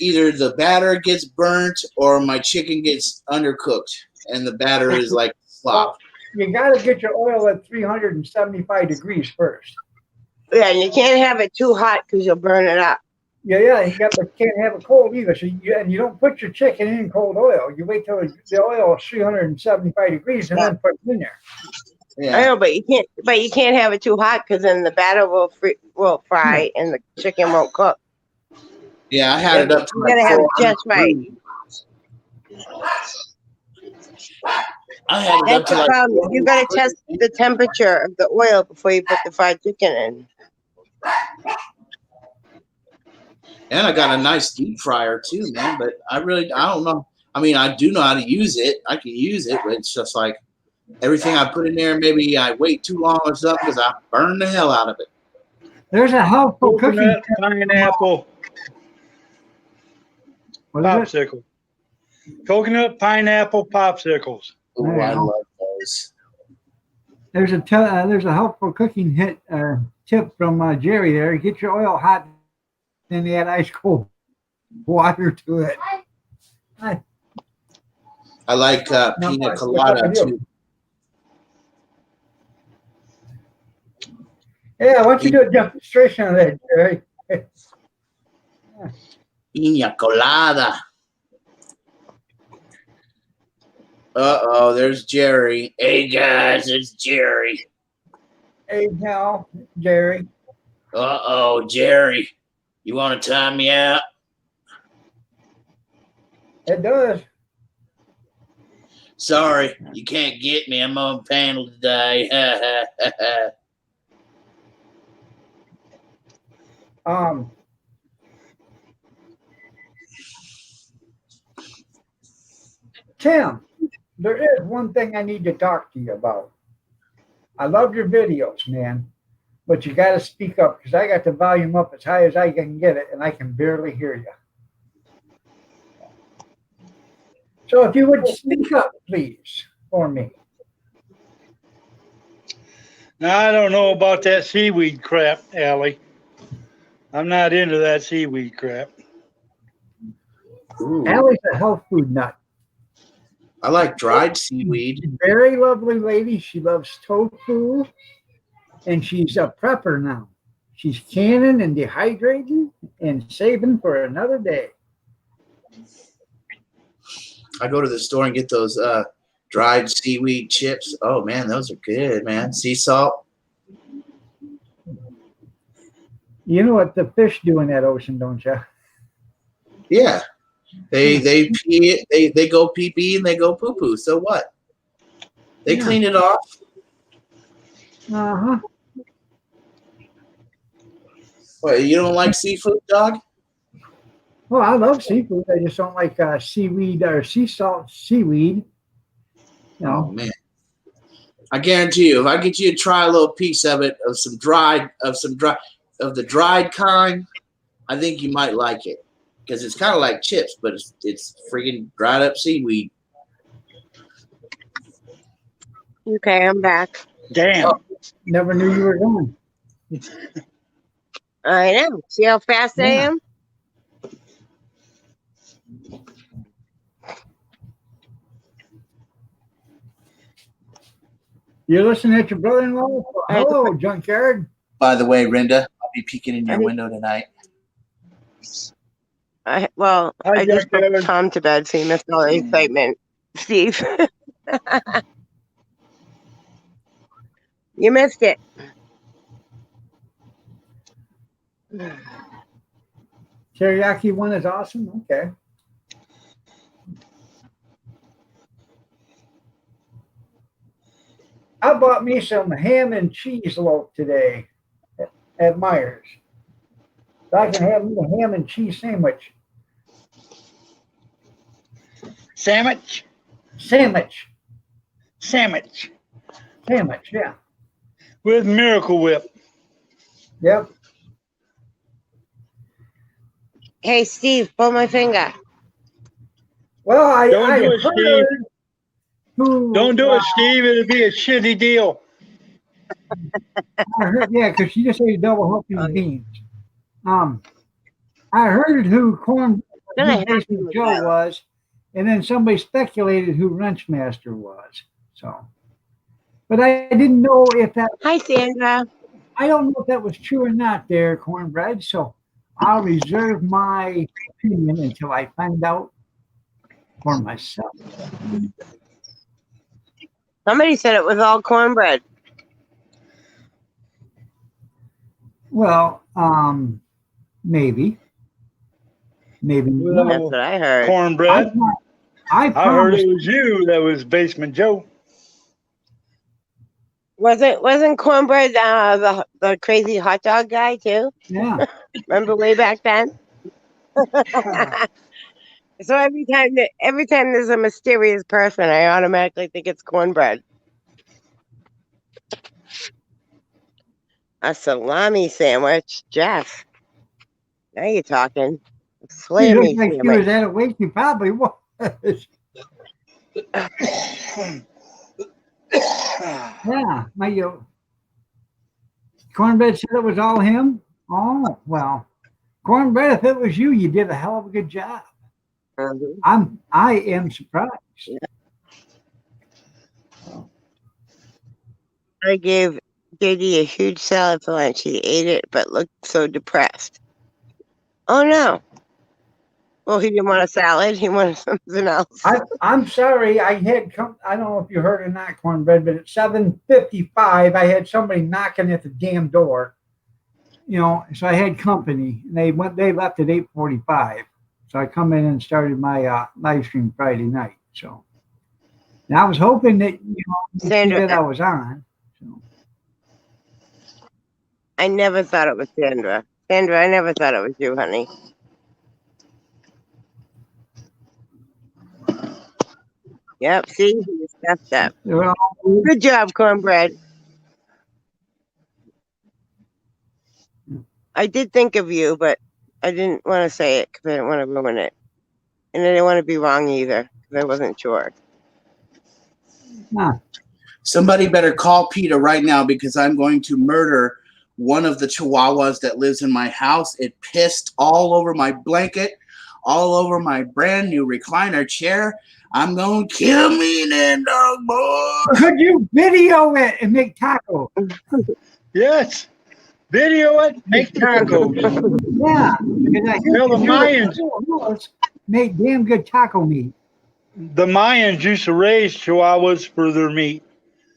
either the batter gets burnt or my chicken gets undercooked and the batter is like slop. You got to get your oil at 375 degrees first. Yeah, and you can't have it too hot because you'll burn it up. Yeah. You can't have it cold either. So you don't put your chicken in cold oil. You wait till the oil is 375 degrees and then put it in there. I Yeah. know, but you can't have it too hot because then the batter will fry and the chicken won't cook. Yeah, I had it up to You gotta have it just right. I had it up That's to the like problem. You gotta test the temperature of the oil before you put the fried chicken in. and I got a nice deep fryer too, man. But I don't know. I mean, I do know how to use it. I can use it, but it's just like everything I put in there, maybe I wait too long or something because I burn the hell out of it. There's a healthful cooking. coconut, pineapple, What is it? popsicle. Coconut, pineapple, popsicles. Ooh, There you I go. love those. There's a helpful cooking tip from Jerry there. Get your oil hot, then add ice cold water to it. I like pina but- colada too. Yeah, why don't you do a demonstration of that, Jerry? Pina colada. There's Jerry. Hey guys, it's Jerry. Hey, now, Jerry. Jerry. You want to time me out? It does. Sorry, you can't get me. I'm on panel today. Tim, there is one thing I need to talk to you about. I love your videos, man, but you got to speak up because I got the volume up as high as I can get it, and I can barely hear you. So if you would speak up, please, for me. Now, I don't know about that seaweed crap, Allie. I'm not into that seaweed crap. Ooh, Allie's a health food nut. I like dried seaweed. Very lovely lady. She loves tofu, and she's a prepper now. She's canning and dehydrating and saving for another day. I go to the store and get those dried seaweed chips. Oh man, those are good, man. Sea salt. You know what the fish do in that ocean, don't you? Yeah. They pee, they go pee pee and they go poo poo. So what? They Yeah. clean it off. Uh-huh. What, you don't like seafood, dog? Well, I love seafood. I just don't like seaweed or sea salt seaweed. You Oh know, man. I guarantee you, if I get you to try a little piece of it, of the dried kind, I think you might like it. Because it's kind of like chips, but it's freaking dried up seaweed. Okay, I'm back. Damn. never knew you were gone. I know. See how fast I Yeah. am? You're listening at your brother-in-law? Hello, junkyard. By the way, Rinda, I'll be peeking in your Hey. window tonight. I Hi, just put Kevin. Tom to bed, so you missed all the excitement. Steve. You missed it. Teriyaki one is awesome. Okay. I bought me some ham and cheese loaf today at Myers. So I can have me a ham and cheese sandwich. Sandwich? Sandwich. Sandwich. Sandwich, yeah. With Miracle Whip. Yep. Hey, Steve, pull my finger. Well, I Don't do it, heard who, Don't do it, Steve. It'll be a shitty deal. I heard, yeah, because she just ate double helping Oh, yeah. beans. I heard who Gonna who have Basement to, Joe yeah. was, and then somebody speculated who Wrenchmaster was. So, but I didn't know if that. Hi, Sandra. I don't know if that was true or not, there, Cornbread. So I'll reserve my opinion until I find out for myself. Somebody said it was all cornbread. Well, maybe That's Well, what I heard. cornbread. I I heard promised. it was you that was Basement Joe. Wasn't cornbread the crazy hot dog guy too? Yeah. Remember way back then? So every time there's a mysterious person, I automatically think it's cornbread. A salami sandwich, Jeff. Now you're talking. She Slammy looked like she was sandwich. that awake. She probably was. Yeah. Cornbread said it was all him. Oh, well. Cornbread, if it was you, you did a hell of a good job. Mhm. I am surprised. I gave JD a huge salad for lunch. He ate it, but looked so depressed. Oh no. Well, he didn't want a salad. He wanted something else. I'm sorry. I don't know if you heard or not, Cornbread, but at 7:55, I had somebody knocking at the damn door. You know, so I had company, and they left at 8:45. So I come in and started my live stream Friday night. So, and I was hoping that Sandra, that I was on. So. I never thought it was Sandra. Sandra, I never thought it was you, honey. Yep, see, you messed up. Well, Good job, cornbread. I did think of you, but I didn't want to say it because I didn't want to ruin it. And I didn't want to be wrong either because I wasn't sure. Somebody better call Peter right now because I'm going to murder one of the chihuahuas that lives in my house. It pissed all over my blanket, all over my brand new recliner chair. I'm going to kill me then, dog boy. Could you video it and make tacos? Yes. Video it, make tacos. Yeah, because I Tell the Mayans. make damn good taco meat. The Mayans used to raise chihuahuas for their meat.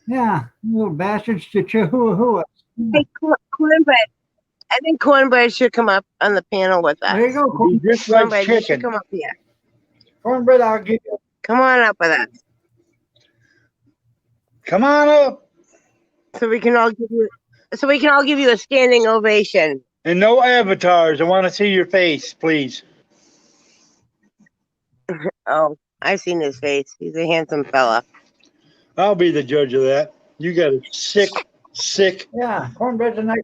Yeah, little bastards to chihuahua. Hey, Cornbread. I think Cornbread should come up on the panel with us. There you go, He just like Cornbread, you should chicken. come up here. cornbread. I'll give you. Come on up with us, Come on up. so we can all give you a standing ovation. And no avatars. I want to see your face, please. Oh, I've seen his face. He's a handsome fella. I'll be the judge of that. You got a sick. Yeah, cornbread's a nice.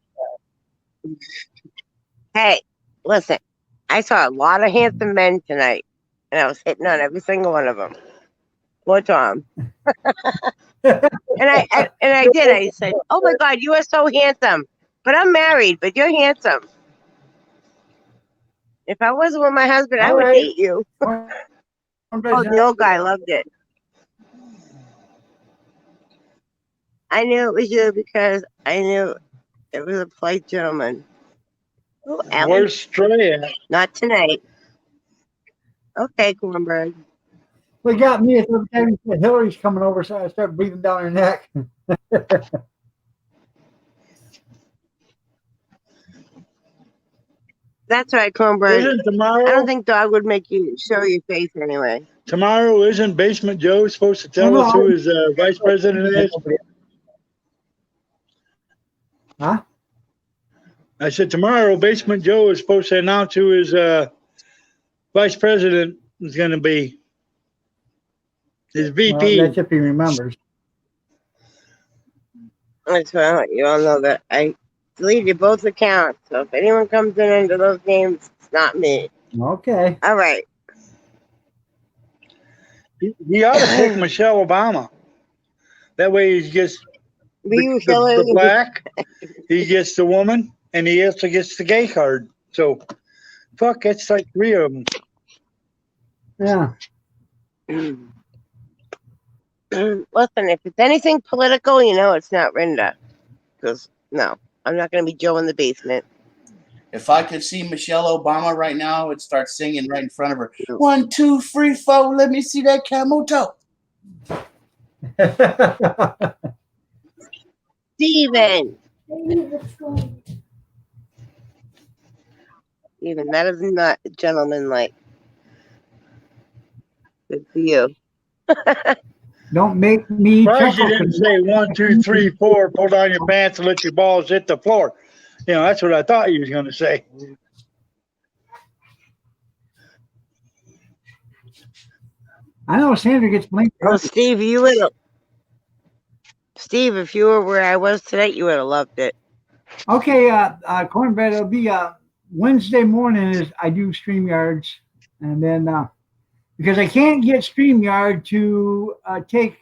Hey, listen, I saw a lot of handsome men tonight, and I was hitting on every single one of them. Poor Tom. And I did. I said, "Oh my God, you are so handsome." But I'm married. But you're handsome. If I wasn't with my husband, I All would right. hate you. Cornbread's Oh, the old guy loved it. I knew it was you because I knew it was a polite gentleman. Oh, Alan, Where's Stray at? not tonight. Okay, Cornbread. They got me at the time he said Hillary's coming over, so I started breathing down her neck. That's right, Cornbread. Isn't I don't tomorrow? think Dog would make you show your face anyway. Tomorrow isn't Basement Joe supposed to tell us who his vice president is? Huh? I said tomorrow Basement Joe is supposed to announce who his vice president is going to be. His Well, VP. that's if he remembers. That's why I want you all know that I deleted both accounts. So if anyone comes in under those names, it's not me. Okay. All right. He ought to pick Michelle Obama. That way he gets Were you the Hillary? black, he gets the woman, and he also gets the gay card. So, fuck, that's like 3 of them. Yeah. Listen, if it's anything political, you know it's not Rinda. Because, no, I'm not going to be Joe in the basement. If I could see Michelle Obama right now, I would start singing right in front of her. 1, 2, 3, 4. Let me see that camel toe. Steven! Maybe the phone. Steven, that is not gentlemanlike. Good for you. Don't make me Surprised you chuckle. didn't say 1, 2, 3, 4, pull down your pants and let your balls hit the floor. You know, that's what I thought you was going to say. I know Sandra gets blamed. Well, Steve, Steve, if you were where I was tonight, you would have loved it. Okay, cornbread. It'll be Wednesday morning. Is I do StreamYards, and then because I can't get StreamYard to take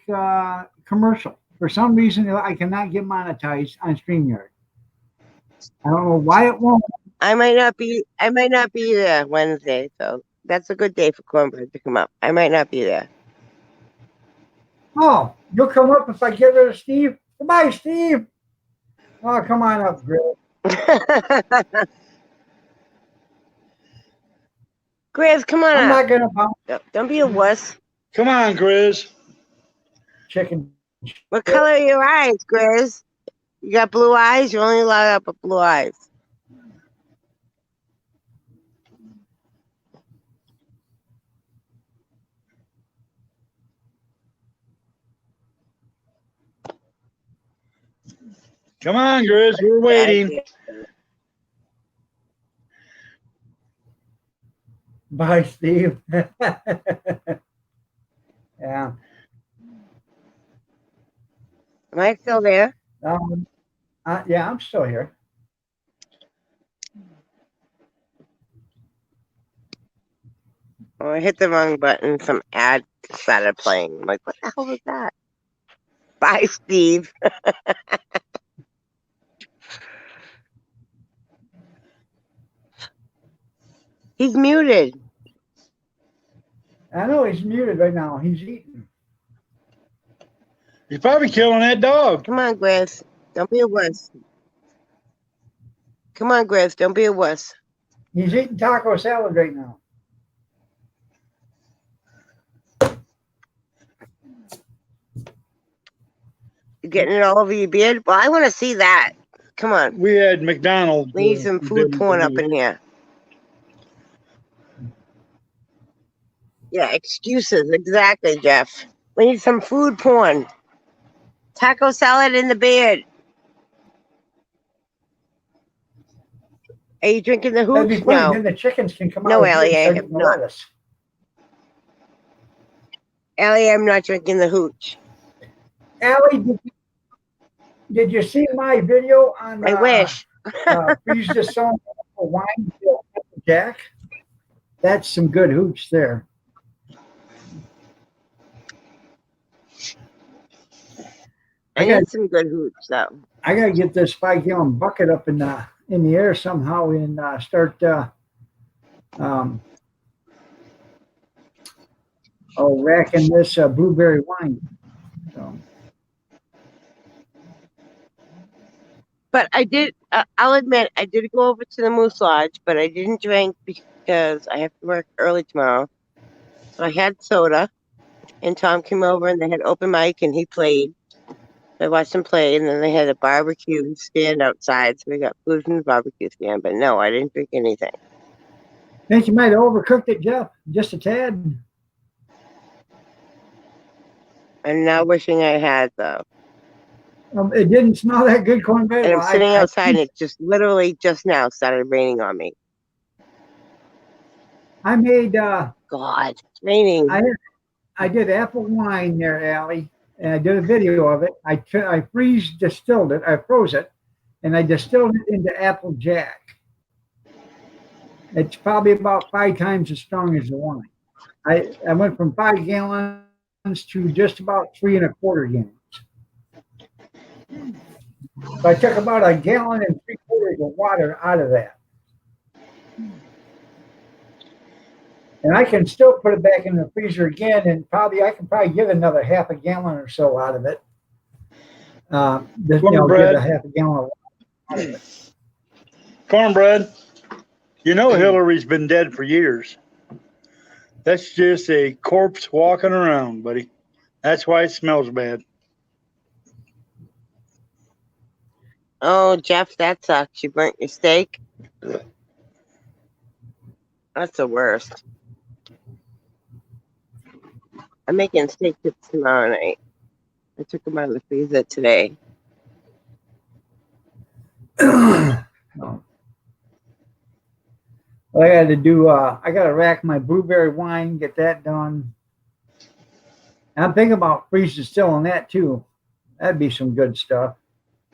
commercial for some reason, I cannot get monetized on StreamYard. I don't know why it won't. I might not be there Wednesday, so that's a good day for Cornbread to come up. I might not be there. Oh, you'll come up if I get rid of Steve. Goodbye, Steve. Oh, come on up, Grill. Grizz, come on I'm up. not gonna bounce Don't be a wuss. Come on, Grizz. chicken. What color are your eyes, Grizz? You got blue eyes? You're only allowed up with blue eyes. Come on, Grizz. We're waiting. Bye, Steve. Yeah. Am I still there? Yeah, I'm still here. Oh, I hit the wrong button. Some ad started playing. I'm like, what the hell was that? Bye, Steve. He's muted. I know he's muted right now. He's eating. He's probably killing that dog. Come on, Grace. Don't be a wuss. Come on, Grace. Don't be a wuss. He's eating taco salad right now. You getting it all over your beard? Well, I want to see that. Come on. We had McDonald's. We need some food porn up in here. Yeah, excuses. Exactly, Jeff. We need some food porn. Taco salad in the beard. Are you drinking the That'd be hooch? funny. No. Then the chickens can come No, out. Ellie, I and have start not. eating lettuce. Allie, I'm not drinking the hooch. Allie, did you see my video on I wish. freeze the song for wine Jack? That's some good hooch there. I I got- need some good hooch, though. I gotta get this 5-gallon bucket up in the air somehow and start racking this blueberry wine. So, But I did, I'll admit, I did go over to the Moose Lodge, but I didn't drink because I have to work early tomorrow. So I had soda, and Tom came over and they had open mic and he played. I watched him play, and then they had a barbecue stand outside. So we got food from the barbecue stand, but no, I didn't drink anything. think you might have overcooked it, Jeff, just a tad. I'm now wishing I had, though. It didn't smell that good cornbread. And I'm Well, sitting outside, and it just literally just now started raining on me. I made God, it's raining. I did apple wine there, Allie, and I did a video of it. I distilled it. I froze it, and I distilled it into apple jack. It's probably about 5 times as strong as the wine. I went from 5 gallons to just about 3 1/4 gallons. So I took about 1 gallon and 3/4 of water out of that. And I can still put it back in the freezer again, and I can probably get another 1/2 gallon or so out of it. Get Cornbread. a 1/2 gallon of water out of it. Cornbread. You know Hillary's been dead for years. That's just a corpse walking around, buddy. That's why it smells bad. Oh, Jeff, that sucks. You burnt your steak. That's the worst. I'm making steak chips tomorrow night. I took them out of the freezer today. Well, I got to do. I got to rack my blueberry wine, get that done. And I'm thinking about freeze distilling that too. That'd be some good stuff.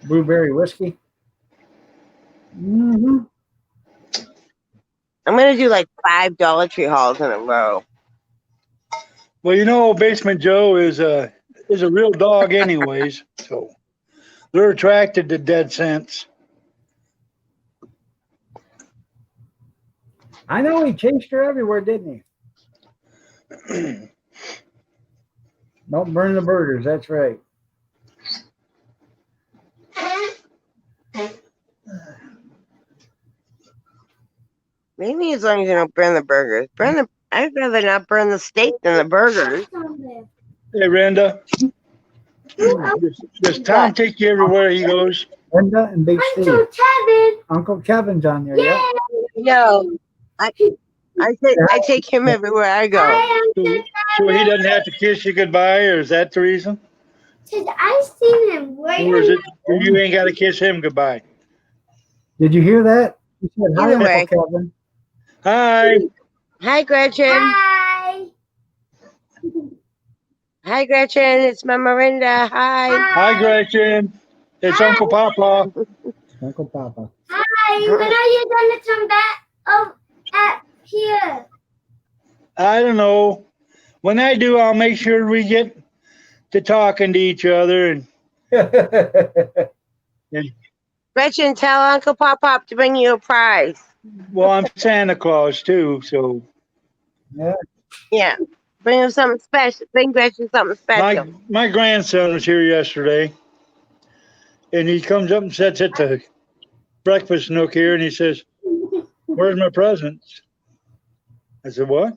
Blueberry whiskey. Mm-hmm. I'm gonna do like 5 Dollar Tree hauls in a row. Well, you know, Basement Joe is a real dog anyways, so they're attracted to dead scents. I know he chased her everywhere, didn't he? Don't burn the burgers. That's right. Maybe as long as you don't burn the burgers. I'd rather not burn the steak than the burgers. Hey, Randa, does Tom take you everywhere he goes? Linda and Big Steve. Uncle Kevin. Uncle Kevin's on there. Yeah. No, I take him everywhere I go. So he doesn't have to kiss you goodbye, or is that the reason? Cause I seen him right. Or is it you ain't got to kiss him goodbye? Did you hear that? He said, "Hi, Either way. Uncle Kevin." Hi. Hi, Gretchen. Hi. Hi, Gretchen. It's Mama Rinda. Hi. Hi, Gretchen. It's Uncle Papa. Uncle Papa. Hi. When are you gonna come back at here? I don't know. When I do, I'll make sure we get to talking to each other. And Gretchen, tell Uncle Pop Pop to bring you a prize. well, I'm Santa Claus too, so Yeah. Yeah. Bring him something special. Bring Gretchen something special. My grandson was here yesterday, and he comes up and sits at the breakfast nook here, and he says, "Where's my presents?" I said, "What?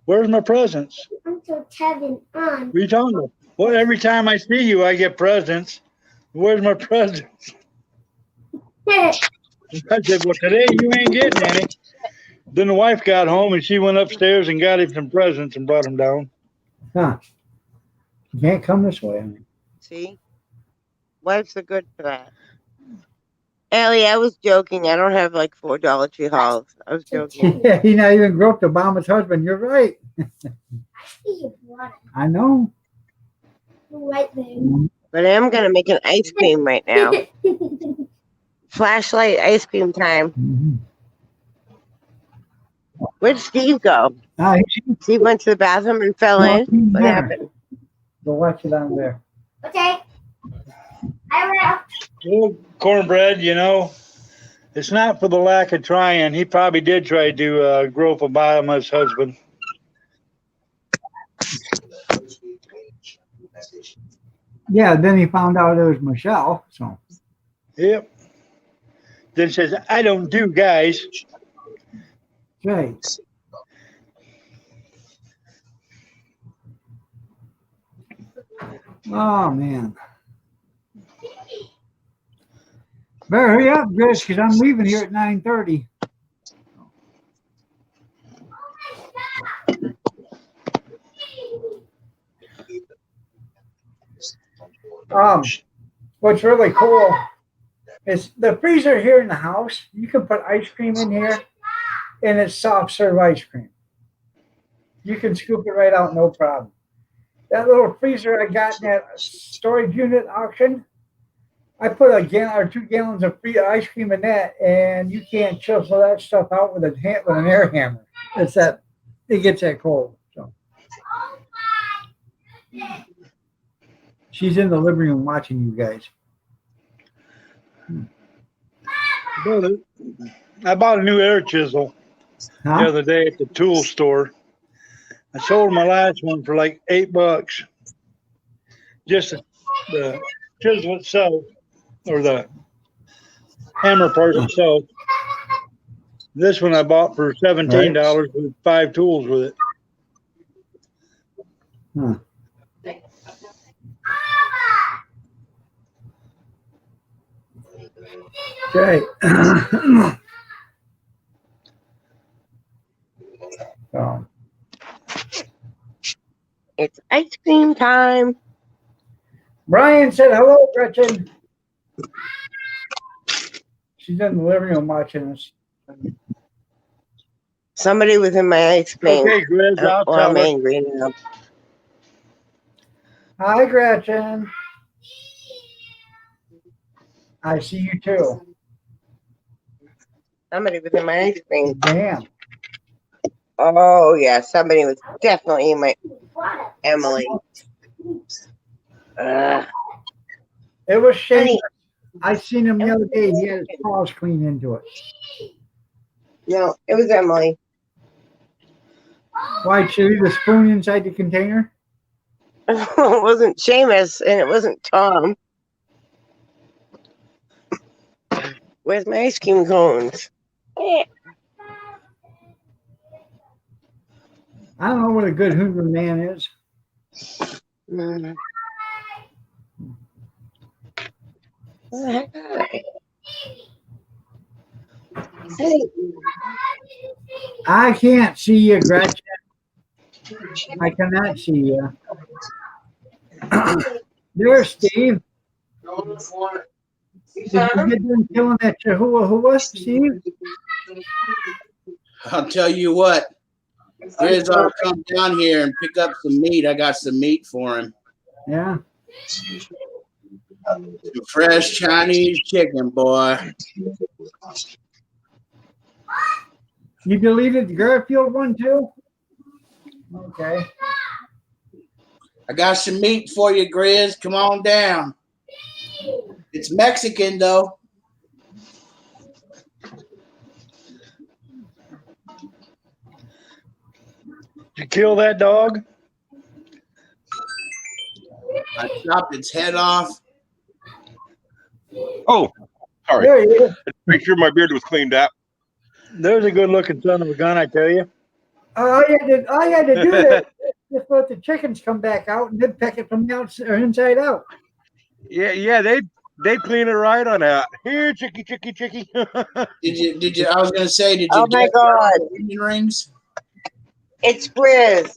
Where's my presents?" Until Kevin on. What are you talking about? Well, every time I see you, I get presents. Where's my presents? I said, "Well, today you ain't getting any." Then the wife got home and she went upstairs and got him some presents and brought them down. Huh. You can't come this way. I mean. See? Wives are good for that. Ellie, I was joking. I don't have like $4 Dollar Tree hauls. I was joking. Yeah, he not even groped Obama's husband. You're right. I see your water. I know. Right there. But I am gonna make an ice cream right now. Flashlight ice cream time. Mhm. Where'd Steve go? Steve went to the bathroom and fell in. What happened? Go watch it on there. Okay. I will. Well, cornbread, you know, it's not for the lack of trying. He probably did try to grope Obama's husband. Yeah, then he found out it was Michelle. So Yep. Then says, "I don't do guys." right. Oh man. Better hurry up, Chris, because I'm leaving here at 9:30. What's really cool is the freezer here in the house. You can put ice cream in here, and it's soft serve ice cream. You can scoop it right out, no problem. That little freezer I got in that storage unit auction, I put a gallon or 2 gallons of free ice cream in that, and you can't chisel that stuff out with with an air hammer. It's that it gets that cold. So she's in the living room watching you guys. Brother, I bought a new air chisel the Huh? other day at the tool store. I sold my last one for like $8. Just the chisel itself, or the hammer part itself. This one I bought for $17 with 5 tools with it. Huh. Okay. So, It's ice cream time. Brian said hello, Gretchen. She's in the living room watching us. Somebody was in my ice cream. Okay, Grizz, I'll Well, tell I'm her. angry now. Hi, Gretchen. I see you too. Somebody was in my ice cream. Damn. Oh yeah, somebody was definitely in my Emily. It was Shane. I seen him the other day. He had his paws clean into it. No, it was Emily. Why, did you leave the spoon inside the container? It wasn't Seamus and it wasn't Tom. Where's my ice cream cones? I don't know what a good Hoover man is. Mm. Where the heck are they? Hey, I can't see you, Gretchen. I cannot see you. There's Steve. Did you get done killing that Chihuahua, Steve? I'll tell you what. Grizz ought to come down here and pick up some meat. I got some meat for him. Yeah. Some fresh Chinese chicken, boy. You deleted the Garfield one too? Okay. I got some meat for you, Grizz. Come on down. It's Mexican, though. Did you kill that dog? I chopped its head off. Oh, sorry. There he is. Make sure my beard was cleaned up. There's a good looking son of a gun, I tell you. All you had to do that. Just let the chickens come back out and then peck it from the outside or inside out. Yeah, they clean it right on out. Here, chicky. Did you? I was gonna say, did you? Oh my get God. onion rings? It's Grizz.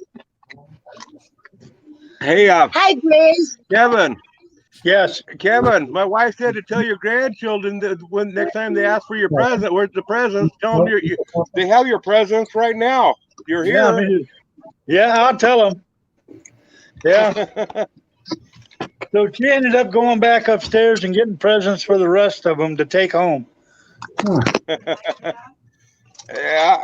Hey, Hi, Grizz. Kevin. Yes. Kevin, my wife said to tell your grandchildren that when next time they ask for your present, where's the presents? Tell them they have your presents right now. You're Yeah, here. yeah, I'll tell them. Yeah. So she ended up going back upstairs and getting presents for the rest of them to take home. Yeah.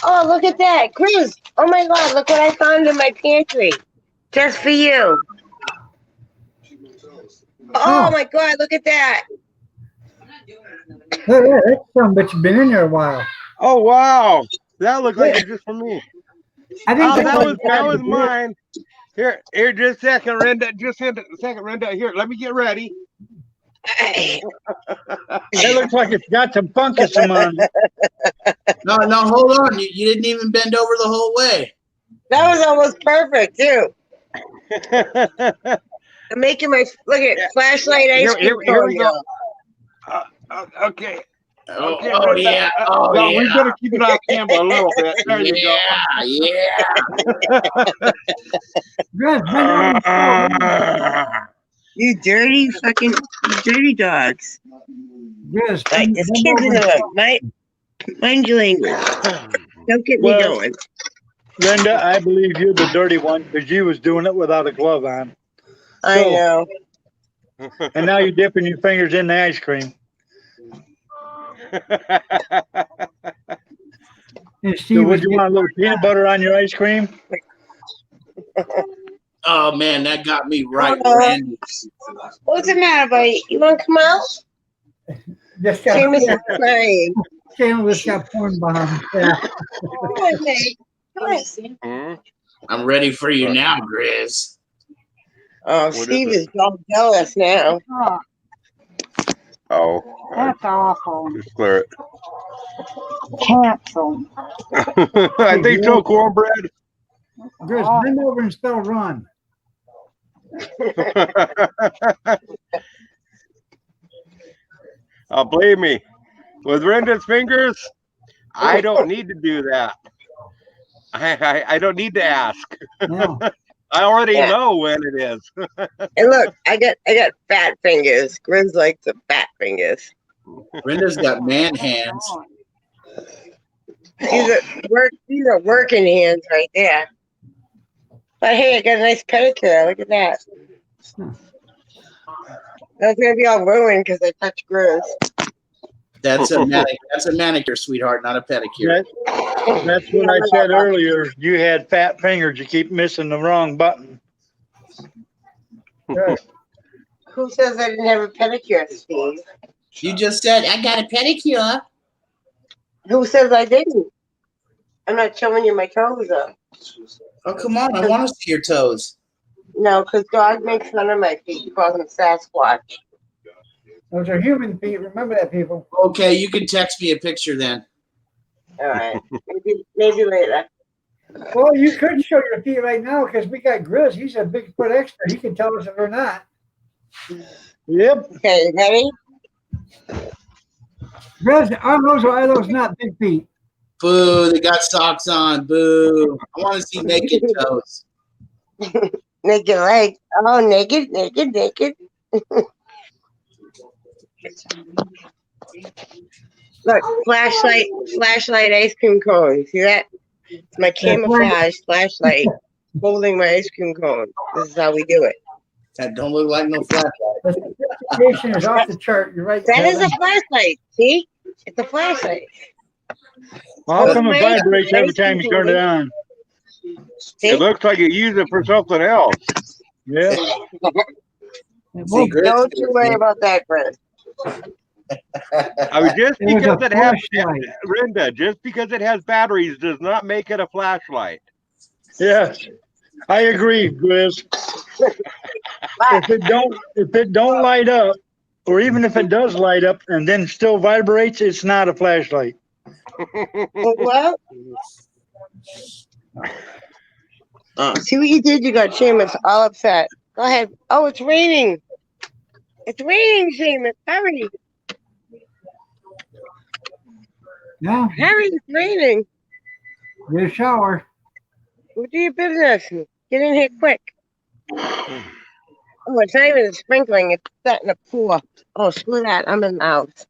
Oh, look at that. Grizz. Oh my God, look what I found in my pantry. Just for you. Oh my God, look at that. Yeah, that's some bitch been in there a while. Oh wow, that looks like it's just for me. I think Oh, that's that was mine. Here, just a second, Renda. Just a second, Renda. Here, let me get ready. It looks like it's got some fungus on it. No, hold on. You didn't even bend over the whole way. That was almost perfect, too. I'm making my, look at flashlight ice cream Here we cone. go. Okay. Oh, Okay, oh Renda. yeah. Oh Well, yeah. we better keep it off camera a little bit. There you go. Yeah. Grizz, bend over and start. You dirty dirty dogs. Grizz, Like, bend there's bend kids over in and the room. Mind your language. Don't get me Well- going. Brenda, I believe you're the dirty one because you was doing it without a glove on. I know. And now you're dipping your fingers in the ice cream. And So Steve would was you want a little peanut butter on your ice cream? Oh man, that got me right, Uh-oh. Randy. What's the matter, buddy? You want to come out? just got Seamus is crying. Shameless got porn bombed. Yeah. Come on, Nate. Come on. Hmm? I'm ready for you now, Grizz. Oh, is Steve it? is all jealous now. Oh, That's awful. just clear it. Cancel. I think so, cornbread. Grizz, bend over and spell run. Believe me, with Renda's fingers, I don't need to do that. I don't need to ask. Yeah. I already Yeah. know when it is. And look, I got fat fingers. Grizz likes the fat fingers. Brenda's got man hands. These are working hands right there. But hey, I got a nice pedicure. Look at that. That's gonna be all ruined because I touched Grizz. That's a manicure, sweetheart, not a pedicure. That's what I said earlier. You had fat fingers. You keep missing the wrong button. Good. Who says I didn't have a pedicure, Steve? You just said I got a pedicure. Who says I didn't? I'm not showing you my toes though. Oh come on, I want to see your toes. No, because God makes fun of my feet. He calls them Sasquatch. Those are human feet. Remember that, people. Okay, you can text me a picture then. All right, maybe later. Well, you could show your feet right now because we got Grizz. He's a Bigfoot expert. He can tell us if they're not. Yep. Okay, you ready? Grizz, are those not big feet? Boo, they got socks on. Boo. I want to see naked toes. Naked leg. Oh, naked. Look, flashlight ice cream cone. See that? It's my camouflage flashlight holding my ice cream cone. This is how we do it. That don't look like no flashlight. The sophistication is off the chart. You're right. That is Kevin. a flashlight. See? It's a flashlight. How come it vibrates every time you turn it on? See? It looks like you use it for something else. Yeah. See, Grizz, Don't you worry about that, Chris. I mean, just It was because a it has flashlight. Linda, just because it has batteries does not make it a flashlight. Yes, I agree, Grizz. If it don't light up, or even if it does light up and then still vibrates, it's not a flashlight. Well, see what you did? You got Seamus all upset. Go ahead. Oh, it's raining. It's raining, Seamus. Hurry. Yeah, Hurry, it's raining. get a shower. Go do your business. Get in here quick. Oh, it's not even sprinkling. It's starting to pour. Oh, screw that. I'm in the house.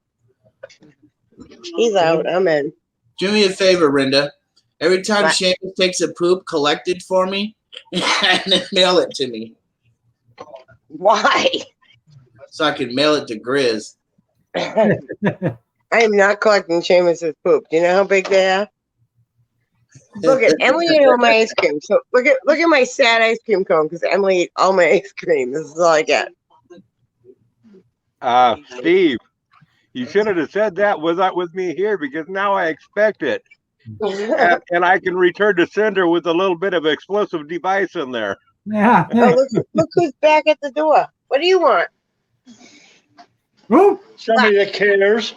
He's out. I'm in. Do me a favor, Rinda. Every time What? Seamus takes a poop, collect it for me and then mail it to me Why? so I can mail it to Grizz. I am not collecting Seamus's poop. Do you know how big they are? Look at Emily ate all my ice cream. So look at my sad ice cream cone because Emily ate all my ice cream. This is all I get. Steve, you shouldn't have said that with me here because now I expect it. And I can return to sender with a little bit of explosive device in there. Yeah. Oh, look who's back at the door. What do you want? Ooh, Somebody that cares.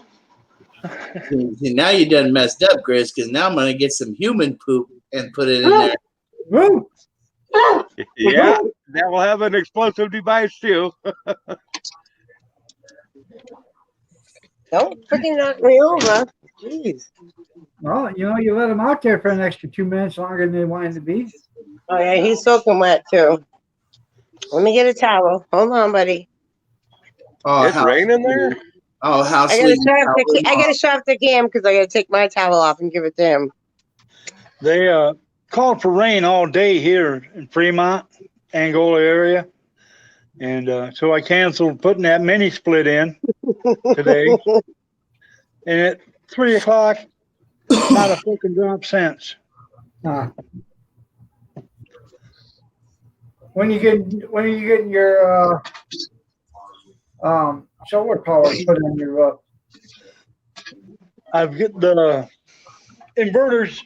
See, now you done messed up, Grizz, because now I'm gonna get some human poop and put it in there. ooh. Yeah, that will have an explosive device too. Don't freaking knock me over. Jeez. Well, you let them out there for an extra 2 minutes longer than they wanted to be. Oh yeah, he's soaking wet too. Let me get a towel. Hold on, buddy. Oh, It's raining there? Oh, how I sweet. gotta shove the cam because I gotta take my towel off and give it to him. They called for rain all day here in Fremont, Angola area. And so I canceled putting that mini split in today. And at 3 o'clock, not a fucking drop since. When are you getting your solar power put on your roof? I've got the inverters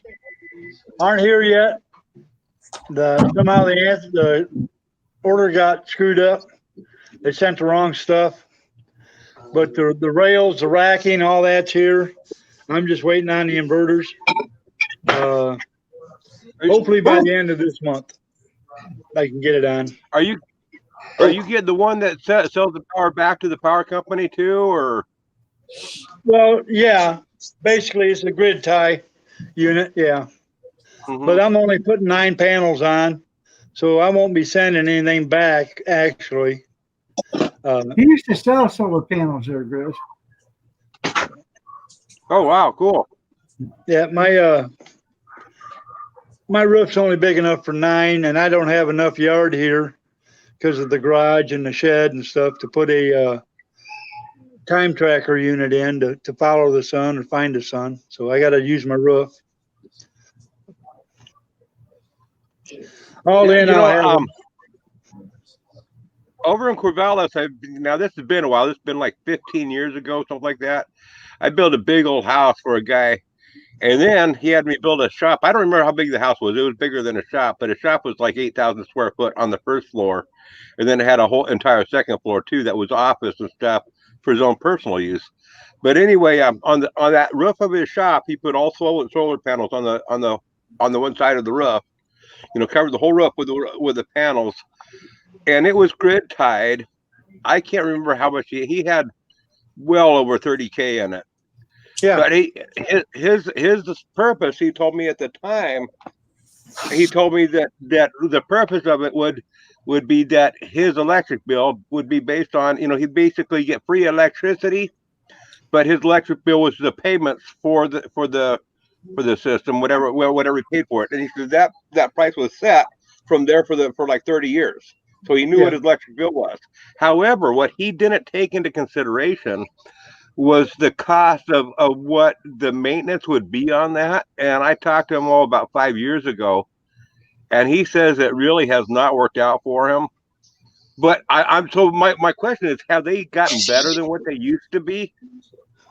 aren't here yet. Somehow the order got screwed up. They sent the wrong stuff. But the rails, the racking, all that's here. I'm just waiting on the inverters. Hopefully by the end of this month, I can get it on. Are you getting the one that sells the power back to the power company too, or? Well, yeah. Basically, it's a grid tie unit, yeah. Mhm. But I'm only putting 9 panels on, so I won't be sending anything back, actually. He used to sell solar panels there, Grizz. Oh wow, cool. Yeah, my roof's only big enough for 9, and I don't have enough yard here because of the garage and the shed and stuff to put a time tracker unit in to follow the sun or find the sun. So I got to use my roof. All in, You know, I'll have over in Corvallis, now this has been a while. This has been like 15 years ago, something like that. I built a big old house for a guy, and then he had me build a shop. I don't remember how big the house was. It was bigger than a shop, but a shop was like 8,000 square foot on the first floor, and then it had a whole entire second floor too that was office and stuff for his own personal use. But anyway, on that roof of his shop, he put all solar panels on the one side of the roof. Covered the whole roof with the panels. And it was grid tied. I can't remember how much he had, well over 30K in it. Yeah. But his purpose, he told me at the time, he told me that the purpose of it would be that his electric bill would be based on, he'd basically get free electricity, but his electric bill was the payments for the system, whatever he paid for it. And he said that price was set from there for like 30 years. So he knew what his electric bill was. However, what he didn't take into consideration was the cost of what the maintenance would be on that. And I talked to him about 5 years ago, and he says it really has not worked out for him. But I'm so my question is, have they gotten better than what they used to be?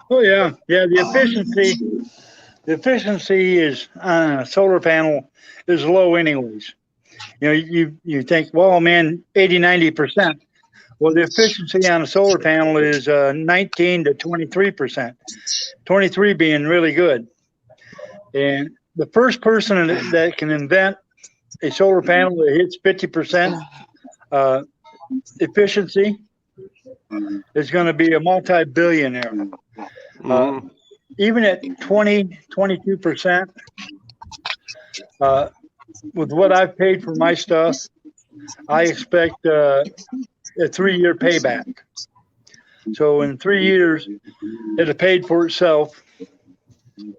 Oh yeah, yeah. The efficiency is solar panel is low anyways. You know, you think, well, man, 80-90%. Well, the efficiency on a solar panel is 19 to 23%. 23 being really good. And the first person that can invent a solar panel that hits 50% efficiency is going to be a multi-billionaire. Mhm. Even at 22%, with what I've paid for my stuff, I expect a 3-year payback. So in 3 years, it'll paid for itself,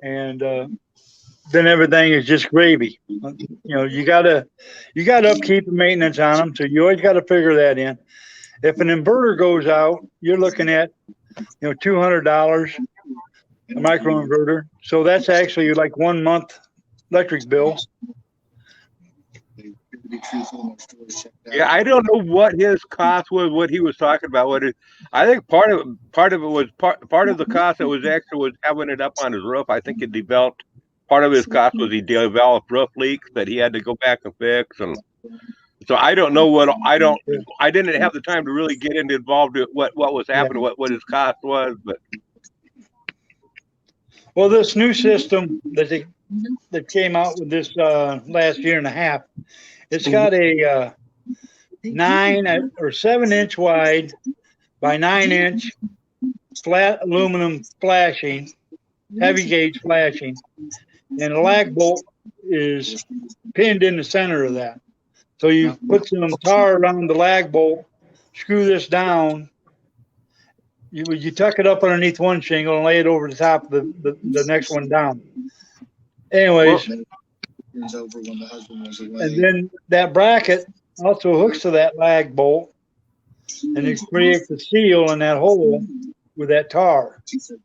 and then everything is just gravy. You know, you got upkeep and maintenance on them, so you always got to figure that in. If an inverter goes out, you're looking at $200 a microinverter. So that's actually like 1 month electric bill. Yeah, I don't know what his cost was, what he was talking about. I think part of it was part of the cost that was extra was having it up on his roof. I think it developed. Part of his cost was he developed roof leaks that he had to go back and fix, and so I don't know I didn't have the time to really get involved with what was happening, what his cost was, but. Well, this new system that came out with this last year and a half, it's got a 9 or 7-inch wide by 9-inch flat aluminum flashing, heavy gauge flashing, and a lag bolt is pinned in the center of that. So you put some tar around the lag bolt, screw this down. You tuck it up underneath one shingle and lay it over the top of the next one down. Anyways, and then that bracket also hooks to that lag bolt, and it creates a seal in that hole with that tar. So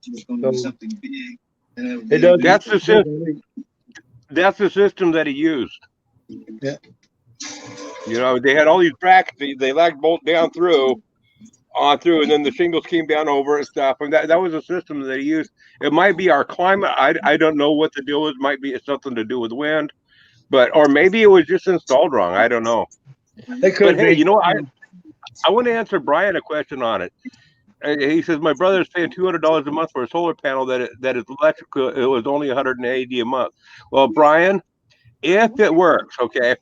it does. That's the system that he used. Yeah. You know, they had all these brackets. They lag bolt down through, on through, and then the shingles came down over and stuff. And that was a system that he used. It might be our climate. I don't know what the deal is. Might be something to do with wind, or maybe it was just installed wrong. I don't know. It could But hey, be. I want to answer Brian a question on it. He says my brother is paying $200 a month for a solar panel that is electrical. It was only $180 a month. Well, Brian, if it works, okay,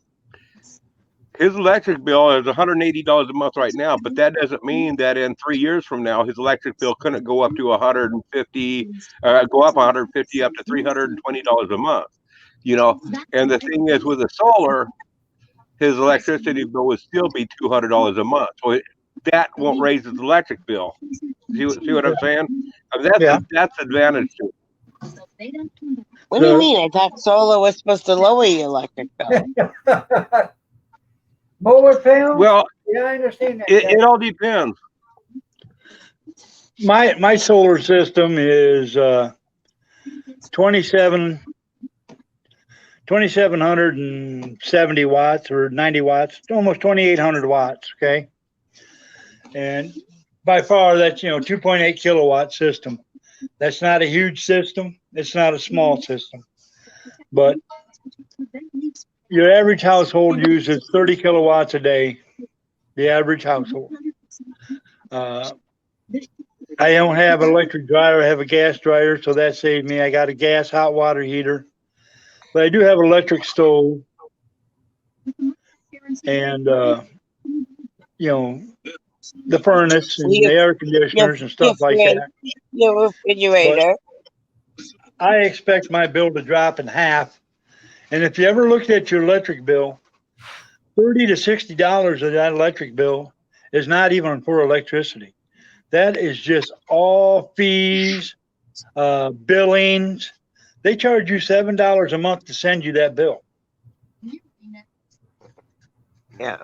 his electric bill is $180 a month right now, but that doesn't mean that in 3 years from now his electric bill couldn't go up to 150, go up 150 up to $320 a month. You know, and the thing is with the solar, his electricity bill would still be $200 a month. So that won't raise his electric bill. See what I'm saying? I mean, that's advantage to it. What do you mean? I thought solar was supposed to lower your electric bill. Mower panel? Well, Yeah, I understand that. it all depends. My solar system is 2,770 watts or 90 watts, almost 2,800 watts. Okay. And by far that's, 2.8 kilowatt system. That's not a huge system. It's not a small system, but your average household uses 30 kilowatts a day. The average household. I don't have an electric dryer. I have a gas dryer, so that saved me. I got a gas hot water heater, but I do have an electric stove, and the furnace and the air conditioners and stuff like that. Your refrigerator. But I expect my bill to drop in half. And if you ever looked at your electric bill, $30 to $60 of that electric bill is not even for electricity. That is just all fees, billings. They charge you $7 a month to send you that bill. Yeah.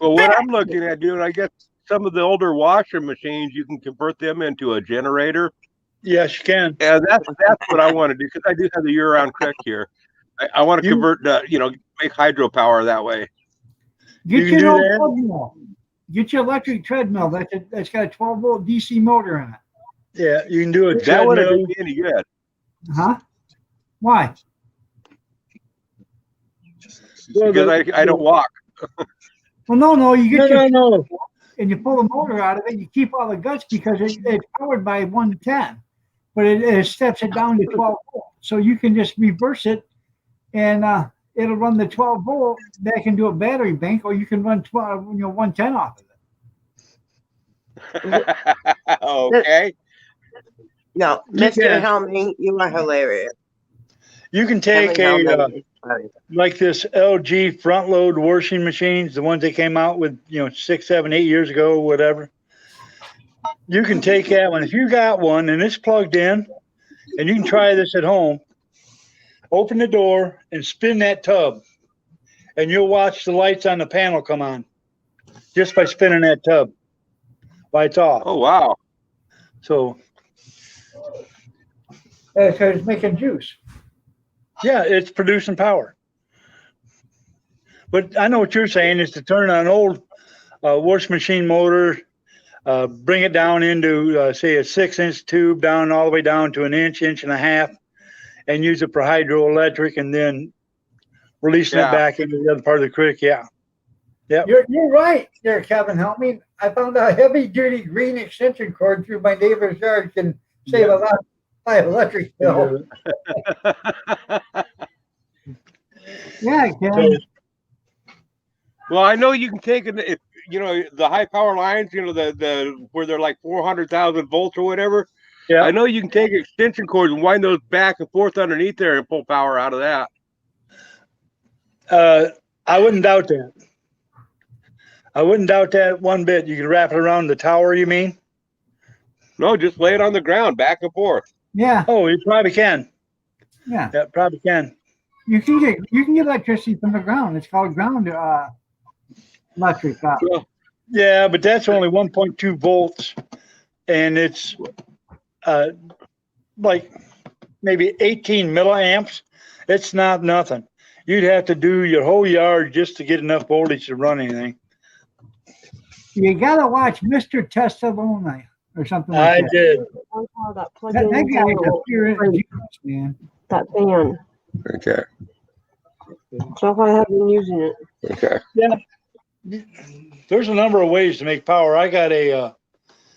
Well, what I'm looking at doing, I guess some of the older washer machines, you can convert them into a generator. Yes, you can. And that's what I want to do, because I do have the year-round crick here. I want to You- convert make hydropower that way. Get You can your do old that? treadmill. Get your electric treadmill. That's got a 12-volt DC motor in it. Yeah, you can do a That wouldn't treadmill. do me any good. Huh? Why? Well, Because I don't walk. Well, no. You get your No. and you pull the motor out of it. You keep all the guts because it's powered by 110, but it steps it down to 12 volt. So you can just reverse it, and it'll run the 12 volt back into a battery bank, or you can run 110 off of it. Okay. No, You Mr. can. Helming, you are hilarious. You can take Helming a Helming is funny. like this LG front load washing machines, the ones they came out with, 6, 7, 8 years ago, whatever. You can take that one. If you got one and it's plugged in, and you can try this at home, open the door and spin that tub, and you'll watch the lights on the panel come on just by spinning that tub. Lights off. Oh wow. So Because it's making juice. yeah, it's producing power. But I know what you're saying is to turn on an old wash machine motor, bring it down into, say, a 6-inch tube down all the way down to an inch, inch and a half, and use it for hydroelectric, and then releasing it Yeah. back into the other part of the creek. Yeah. You're right there, Kevin. Help me. I found a heavy-duty green extension cord through my neighbor's yard can save a lot of electric bill. Yeah, it can. Well, I know you can take it. If the high power lines, the where they're like 400,000 volts or whatever. Yeah. I know you can take extension cords and wind those back and forth underneath there and pull power out of that. I wouldn't doubt that. I wouldn't doubt that one bit. You could wrap it around the tower, you mean? No, just lay it on the ground, back and forth. Yeah, Oh, you probably can. yeah. Yeah, probably can. You can get electricity from the ground. It's called ground electric. Yeah, but that's only 1.2 volts, and it's like maybe 18 milliamps. It's not nothing. You'd have to do your whole yard just to get enough voltage to run anything. You gotta watch Mr. Tessalona or something like I that. did. That plug That in guy is a cable, pure genius, man. that fan. Okay. So I have been using it. Okay. There's a number of ways to make power. I got a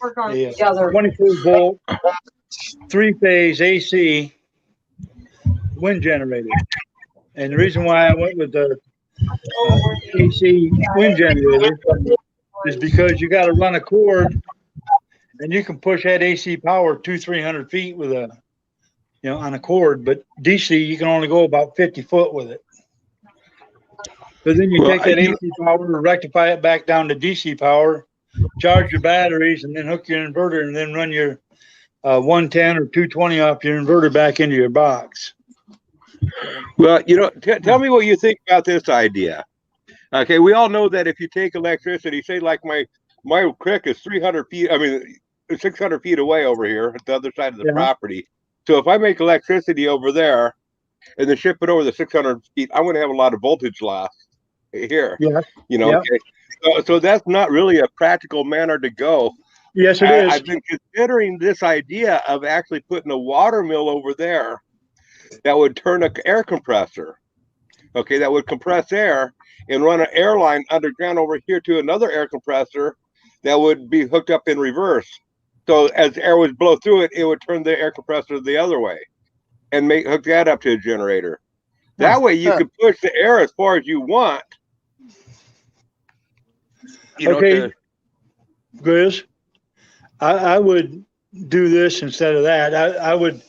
Work on Yeah. it together. 24 volt, 3-phase AC wind generator. And the reason why I went with the AC wind generator is because you got to run a cord, and you can push that AC power 200-300 feet with on a cord. But DC, you can only go about 50 foot with it. But then you Well, take that AC power and rectify it back down to DC power, charge your batteries, and then hook your inverter, and then run your 110 or 220 off your inverter back into your box. Well, tell me what you think about this idea. Okay, we all know that if you take electricity, say like my creek is 300 feet, 600 feet away over here at the other side of the Yeah. property. So if I make electricity over there and then ship it over the 600 feet, I'm going to have a lot of voltage loss here. Yeah. Yeah. Okay. So that's not really a practical manner to go. Yes, it is. I've been considering this idea of actually putting a water mill over there that would turn an air compressor. Okay, that would compress air and run an air line underground over here to another air compressor that would be hooked up in reverse. So as air would blow through it, it would turn the air compressor the other way and hook that up to a generator. That way you could push the air as far as you want. Okay. Grizz, I would do this instead of that. I would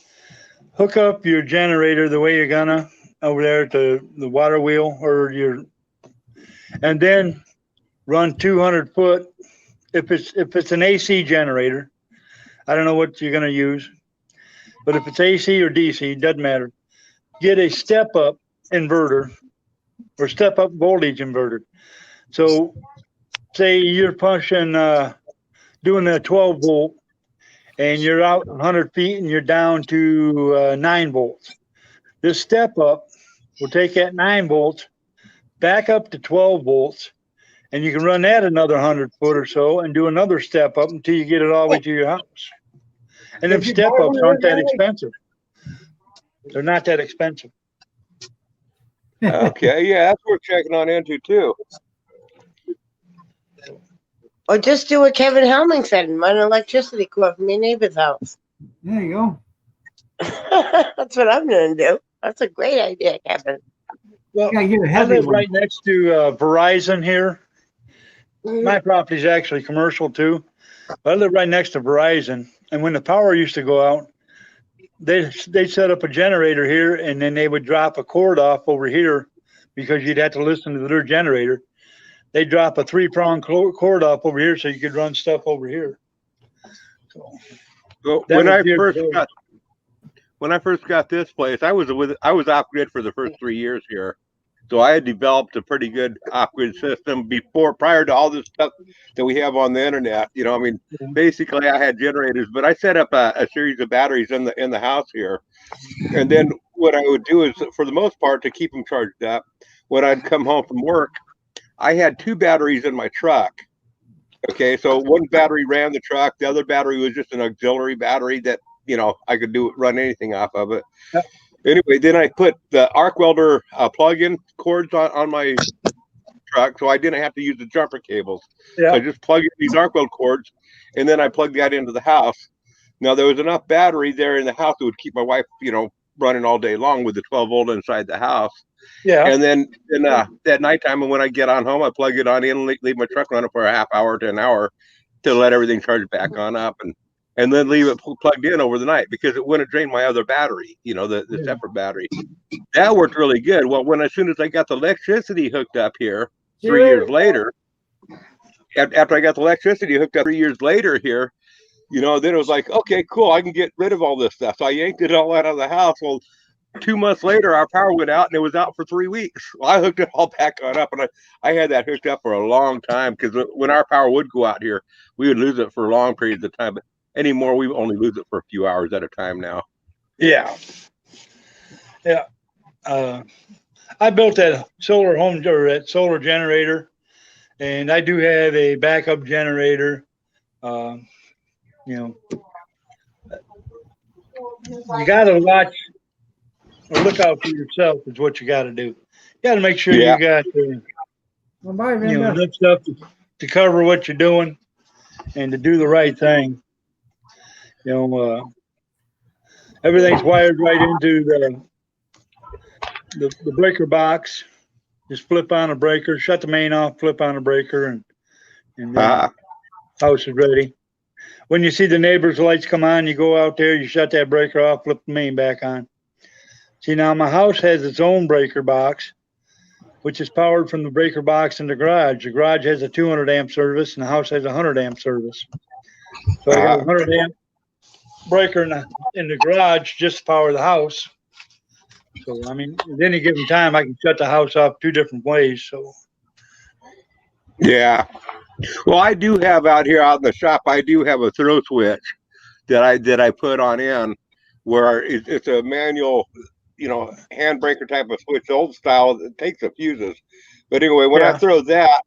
hook up your generator the way you're gonna over there to the water wheel and then run 200 foot. If it's an AC generator, I don't know what you're gonna use, but if it's AC or DC, doesn't matter. Get a step up inverter or step up voltage inverter. So say you're pushing, doing a 12 volt and you're out 100 feet and you're down to 9 volts. This step up will take that 9 volts back up to 12 volts, and you can run that another 100 foot or so and do another step up until you get it all the way to your house. And them Did you step buy ups one aren't that originally? expensive. They're not that expensive. Okay, yeah, that's worth checking on into too. Or just do what Kevin Helming said and run an electricity cord from your neighbor's house. There you go. That's what I'm gonna do. That's a great idea, Kevin. Well, Gotta get a I heavy live one. right next to Verizon here. Mhm. My property is actually commercial too. But I live right next to Verizon, and when the power used to go out, they set up a generator here, and then they would drop a cord off over here because you'd have to listen to their generator. They drop a 3-prong cord off over here so you could run stuff over here. So Well, that when was I years first ago. got this place, I was off grid for the first 3 years here, so I had developed a pretty good off grid system prior to all this stuff that we have on the internet. You know, I mean, basically I had generators, but I set up a series of batteries in the house here, and then what I would do is, for the most part, to keep them charged up, when I'd come home from work, I had 2 batteries in my truck. Okay, so one battery ran the truck, the other battery was just an auxiliary battery that, you know, I could run anything off of it. Yep. Anyway, then I put the arc welder plug-in cords on my truck, so I didn't have to use the jumper cables. Yeah. So I just plug in these arc weld cords, and then I plugged that into the house. Now there was enough battery there in the house that would keep my wife, you know, running all day long with the 12 volt inside the house. Yeah. And then at nighttime, when I get on home, I plug it on in and leave my truck running for a half hour to an hour to let everything charge back on up, and then leave it plugged in over the night because it wouldn't drain my other battery, you know, the separate battery. That worked really good. Well, as soon as I got the electricity hooked up here 3 years later, after I got the electricity hooked up 3 years later here, you know, then it was like, okay, cool, I can get rid of all this stuff. So I yanked it all out of the house. Well, 2 months later, our power went out and it was out for 3 weeks. Well, I hooked it all back on up, and I had that hooked up for a long time because when our power would go out here, we would lose it for long periods of time. But anymore, we only lose it for a few hours at a time now. Yeah. Yeah. I built that solar home or that solar generator, and I do have a backup generator. You know, you got to watch or look out for yourself is what you got to do. You got to make sure Yeah. you got Well, bye, you know, Linda. enough stuff to cover what you're doing and to do the right thing. You know, everything's wired right into the breaker box. Just flip on a breaker, shut the main off, flip on a breaker, and then house is ready. When you see the neighbor's lights come on, you go out there, you shut that breaker off, flip the main back on. See, now my house has its own breaker box, which is powered from the breaker box in the garage. The garage has a 200 amp service, and the house has a 100 amp service. So I got a 100 amp breaker in the garage just to power the house. So, I mean, at any given time, I can shut the house off 2 different ways. So, Yeah. Well, I do have out in the shop, I do have a throw switch that I put on in where it's a manual, you know, handbreaker type of switch, old style. It takes the fuses. But anyway, when I throw that,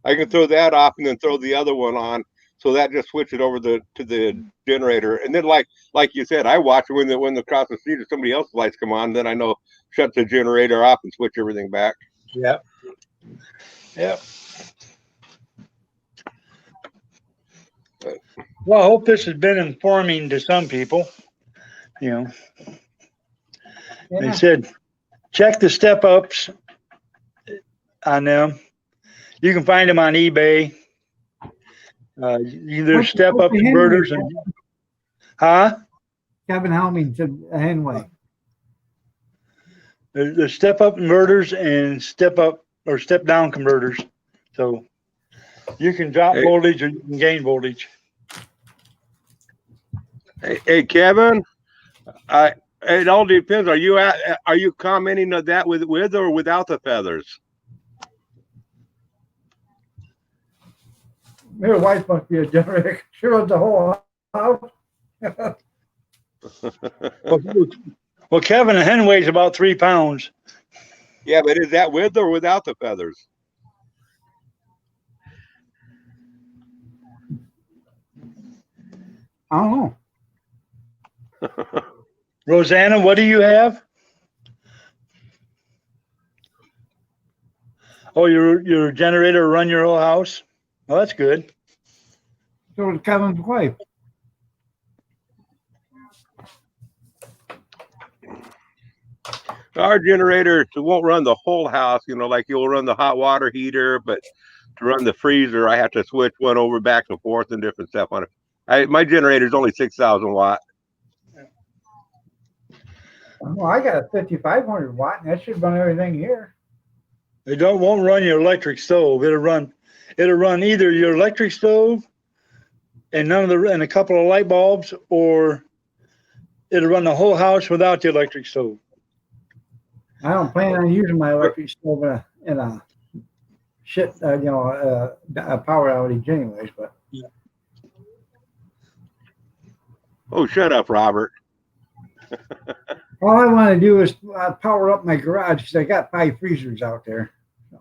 I can throw that off and then throw the other one on. So that just switches over to the generator. And then like you said, I watch when the across the street or somebody else's lights come on, then I know shut the generator off and switch everything back. yeah. Yeah. Well, I hope this has been informing to some people. You know, they Yeah. said, check the step ups on them. You can find them on eBay. There's step up What's the inverters and, huh? Kevin Helming to Henway. There's step up inverters and step up or step down converters. So you can drop voltage or you can gain voltage. Hey, Kevin, it all depends. Are you commenting on that with or without the feathers? Your wife must be a generator. She runs the whole house. Well, Kevin, a hen weighs about 3 pounds. Yeah, but is that with or without the feathers? I don't know. Rosanna, what do you have? Oh, your generator run your whole house? Well, that's good. So did Kevin's wife. Our generators won't run the whole house, like you'll run the hot water heater, but to run the freezer, I have to switch one over back and forth and different stuff on it. My generator's only 6,000 watt. Well, I got a 5,500 watt, and that should run everything here. It won't run your electric stove. It'll run either your electric stove and and a couple of light bulbs, or it'll run the whole house without the electric stove. I don't plan on using my electric stove in a power outage anyways, but. Yeah. Oh, shut up, Robert. All I want to do is power up my garage because I got 5 freezers out there. So.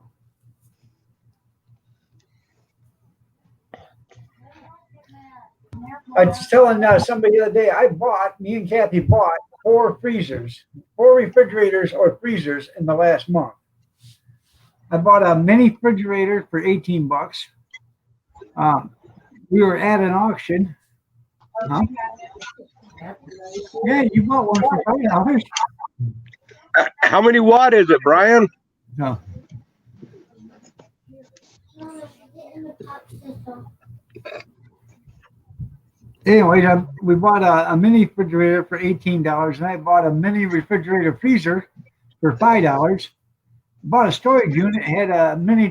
I was telling somebody the other day, me and Kathy bought 4 refrigerators or freezers in the last month. I bought a mini refrigerator for $18. We were at an auction. Huh? Yeah, you bought one for $5. How many watt is it, Brian? No. Anyways, we bought a mini refrigerator for $18, and I bought a mini refrigerator freezer for $5. Bought a storage unit, had a mini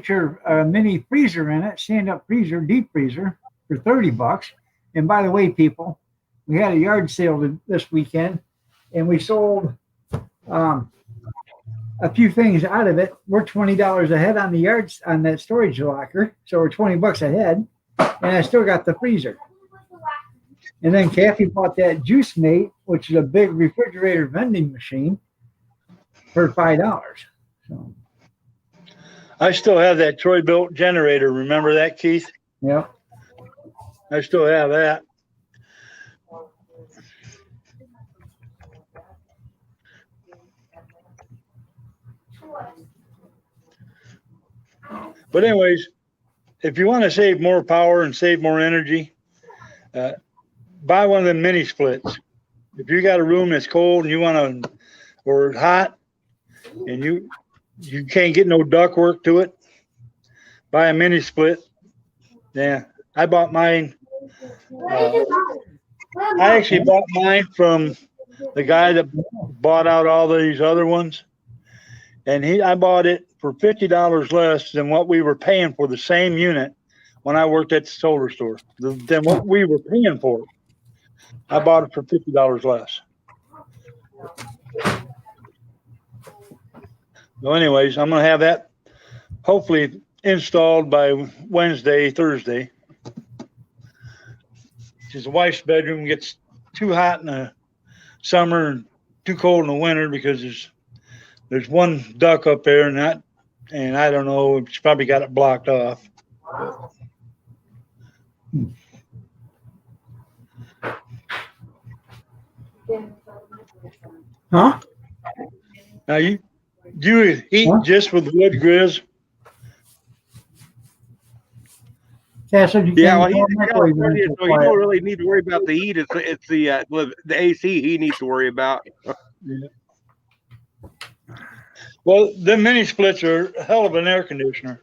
freezer in it, stand-up freezer, deep freezer for $30. And by the way, people, we had a yard sale this weekend, and we sold a few things out of it. We're $20 ahead on on that storage locker, so we're $20 ahead, and I still got the freezer. And then Kathy bought that Juice Mate, which is a big refrigerator vending machine, for $5. So. I still have that Troy-Bilt generator. Remember that, Keith? Yeah. I still have that. But anyways, if you want to save more power and save more energy, buy one of them mini splits. If you got a room that's cold and or hot, and you can't get no ductwork to it, buy a mini split. Yeah, I bought mine. I actually bought mine from the guy that bought out all these other ones, and I bought it for $50 less than what we were paying for the same unit when I worked at the solar store. Than what we were paying for it. I bought it for $50 less. So anyways, I'm going to have that hopefully installed by Wednesday, Thursday. His wife's bedroom gets too hot in the summer and too cold in the winter because there's one duct up there and I don't know, she probably got it blocked off. Huh? Now you eat just with wood grizz? Yeah, so you Yeah, well, can't he's go in microwave California, until so you quiet. don't really need to worry about the heat. It's the AC he needs to worry about. Yeah. Well, the mini splits are a hell of an air conditioner,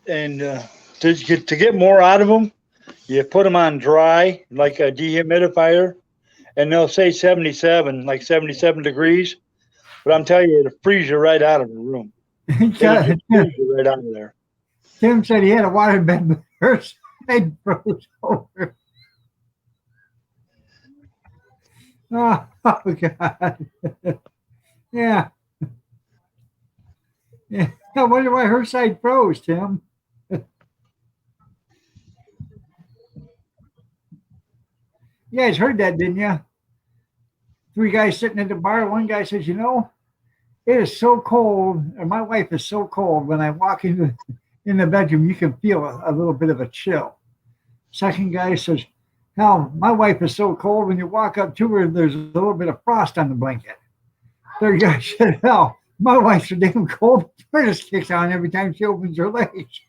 and to get more out of them, you put them on dry like a dehumidifier, and they'll say 77, like 77 degrees, but I'm telling you, it'll freeze you right out of the room. It'll just freeze you right out of there. Tim said he had a water bed, but her side froze over. Oh, God. Yeah. Yeah. I wonder why her side froze, Tim. You guys heard that, didn't you? 3 guys sitting at the bar. One guy says, It is so cold, and my wife is so cold. When I walk in the bedroom, you can feel a little bit of a chill. Second guy says, "Hell, my wife is so cold. When you walk up to her, there's a little bit of frost on the blanket." Third guy said, "Hell, my wife's so damn cold. Furnace kicks on every time she opens her legs."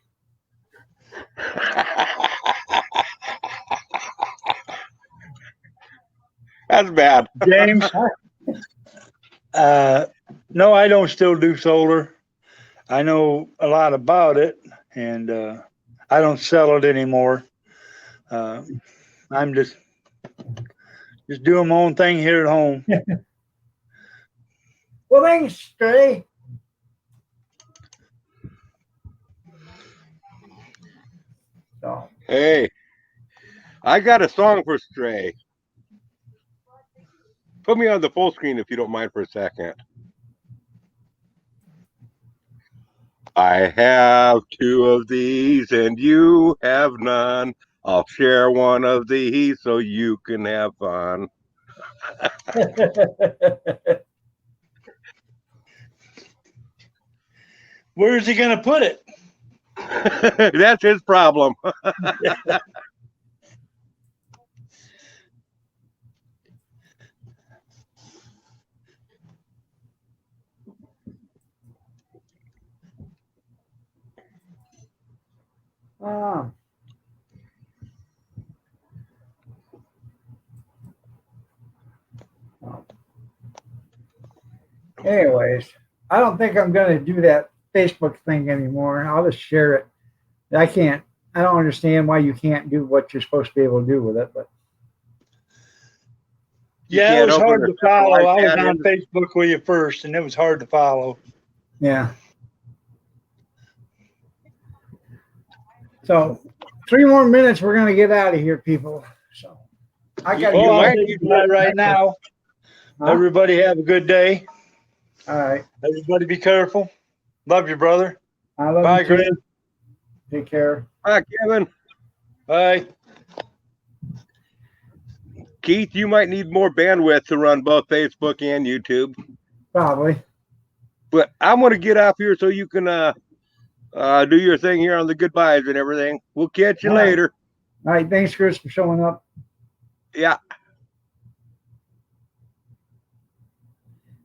That's bad. James, no, I don't still do solar. I know a lot about it, and I don't sell it anymore. I'm just doing my own thing here at home. Well, thanks, Stray. So, Hey, I got a song for Stray. Put me on the full screen if you don't mind for a second. I have two of these and you have none. I'll share one of these so you can have fun. Where's he gonna put it? That's his problem. um, anyways, I don't think I'm going to do that Facebook thing anymore. I'll just share it. I don't understand why you can't do what you're supposed to be able to do with it, but Yeah, it can't was open hard a to follow. I was iPad on Facebook with you first, and it was hard to follow. yeah. So 3 more minutes, we're going to get out of here, people. So I got to Well, I'll might take need you right now. Huh? Everybody have a good day. All right. Everybody be careful. Love you, brother. I love Bye, you too. Glenn. Take care. Hi, Kevin. Bye. Keith, you might need more bandwidth to run both Facebook and YouTube. Probably. But I'm going to get off here so you can do your thing here on the goodbyes and everything. We'll catch you All right. later. All right. Thanks, Chris, for showing up. Yeah.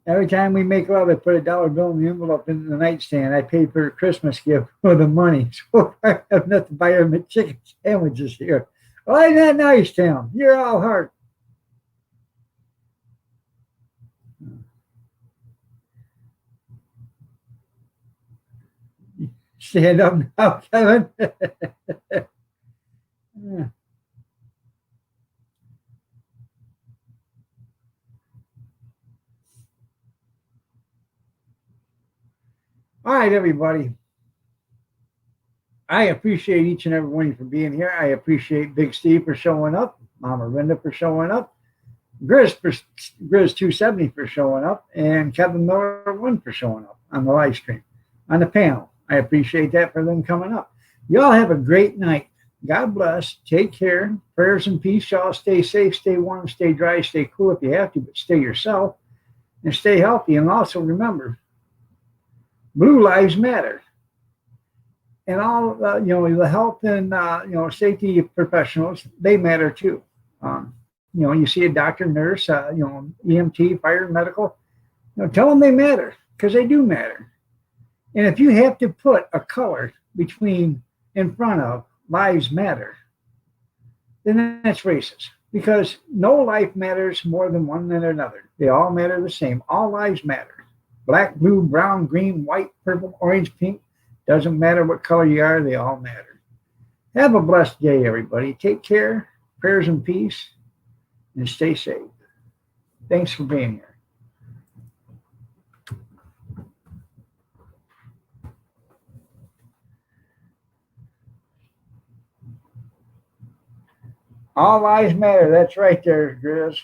Every time we make love, I put a dollar bill in the envelope in the nightstand. I pay for a Christmas gift for the money. So I have nothing to buy her chicken sandwiches here. Well, ain't that nice, Tim? You're all heart. Stand up now, Kevin. Yeah. All right, everybody. I appreciate each and every one of you for being here. I appreciate Big Steve for showing up, Mama Linda for showing up, Grizz270 for showing up, and Kevin Miller 1 for showing up on the live stream, on the panel. I appreciate that for them coming up. Y'all have a great night. God bless. Take care. Prayers and peace. Y'all stay safe, stay warm, stay dry, stay cool if you have to, but stay yourself and stay healthy. And also remember, Blue Lives Matter. And all, the health and, safety professionals, they matter too. You see a doctor, nurse, EMT, fire, medical, tell them they matter because they do matter. And if you have to put a color in front of lives matter, then that's racist because no life matters more than one than another. They all matter the same. All lives matter. Black, blue, brown, green, white, purple, orange, pink. Doesn't matter what color you are, they all matter. Have a blessed day, everybody. Take care, prayers and peace, and stay safe. Thanks for being here. All lives matter. That's right there, Grizz.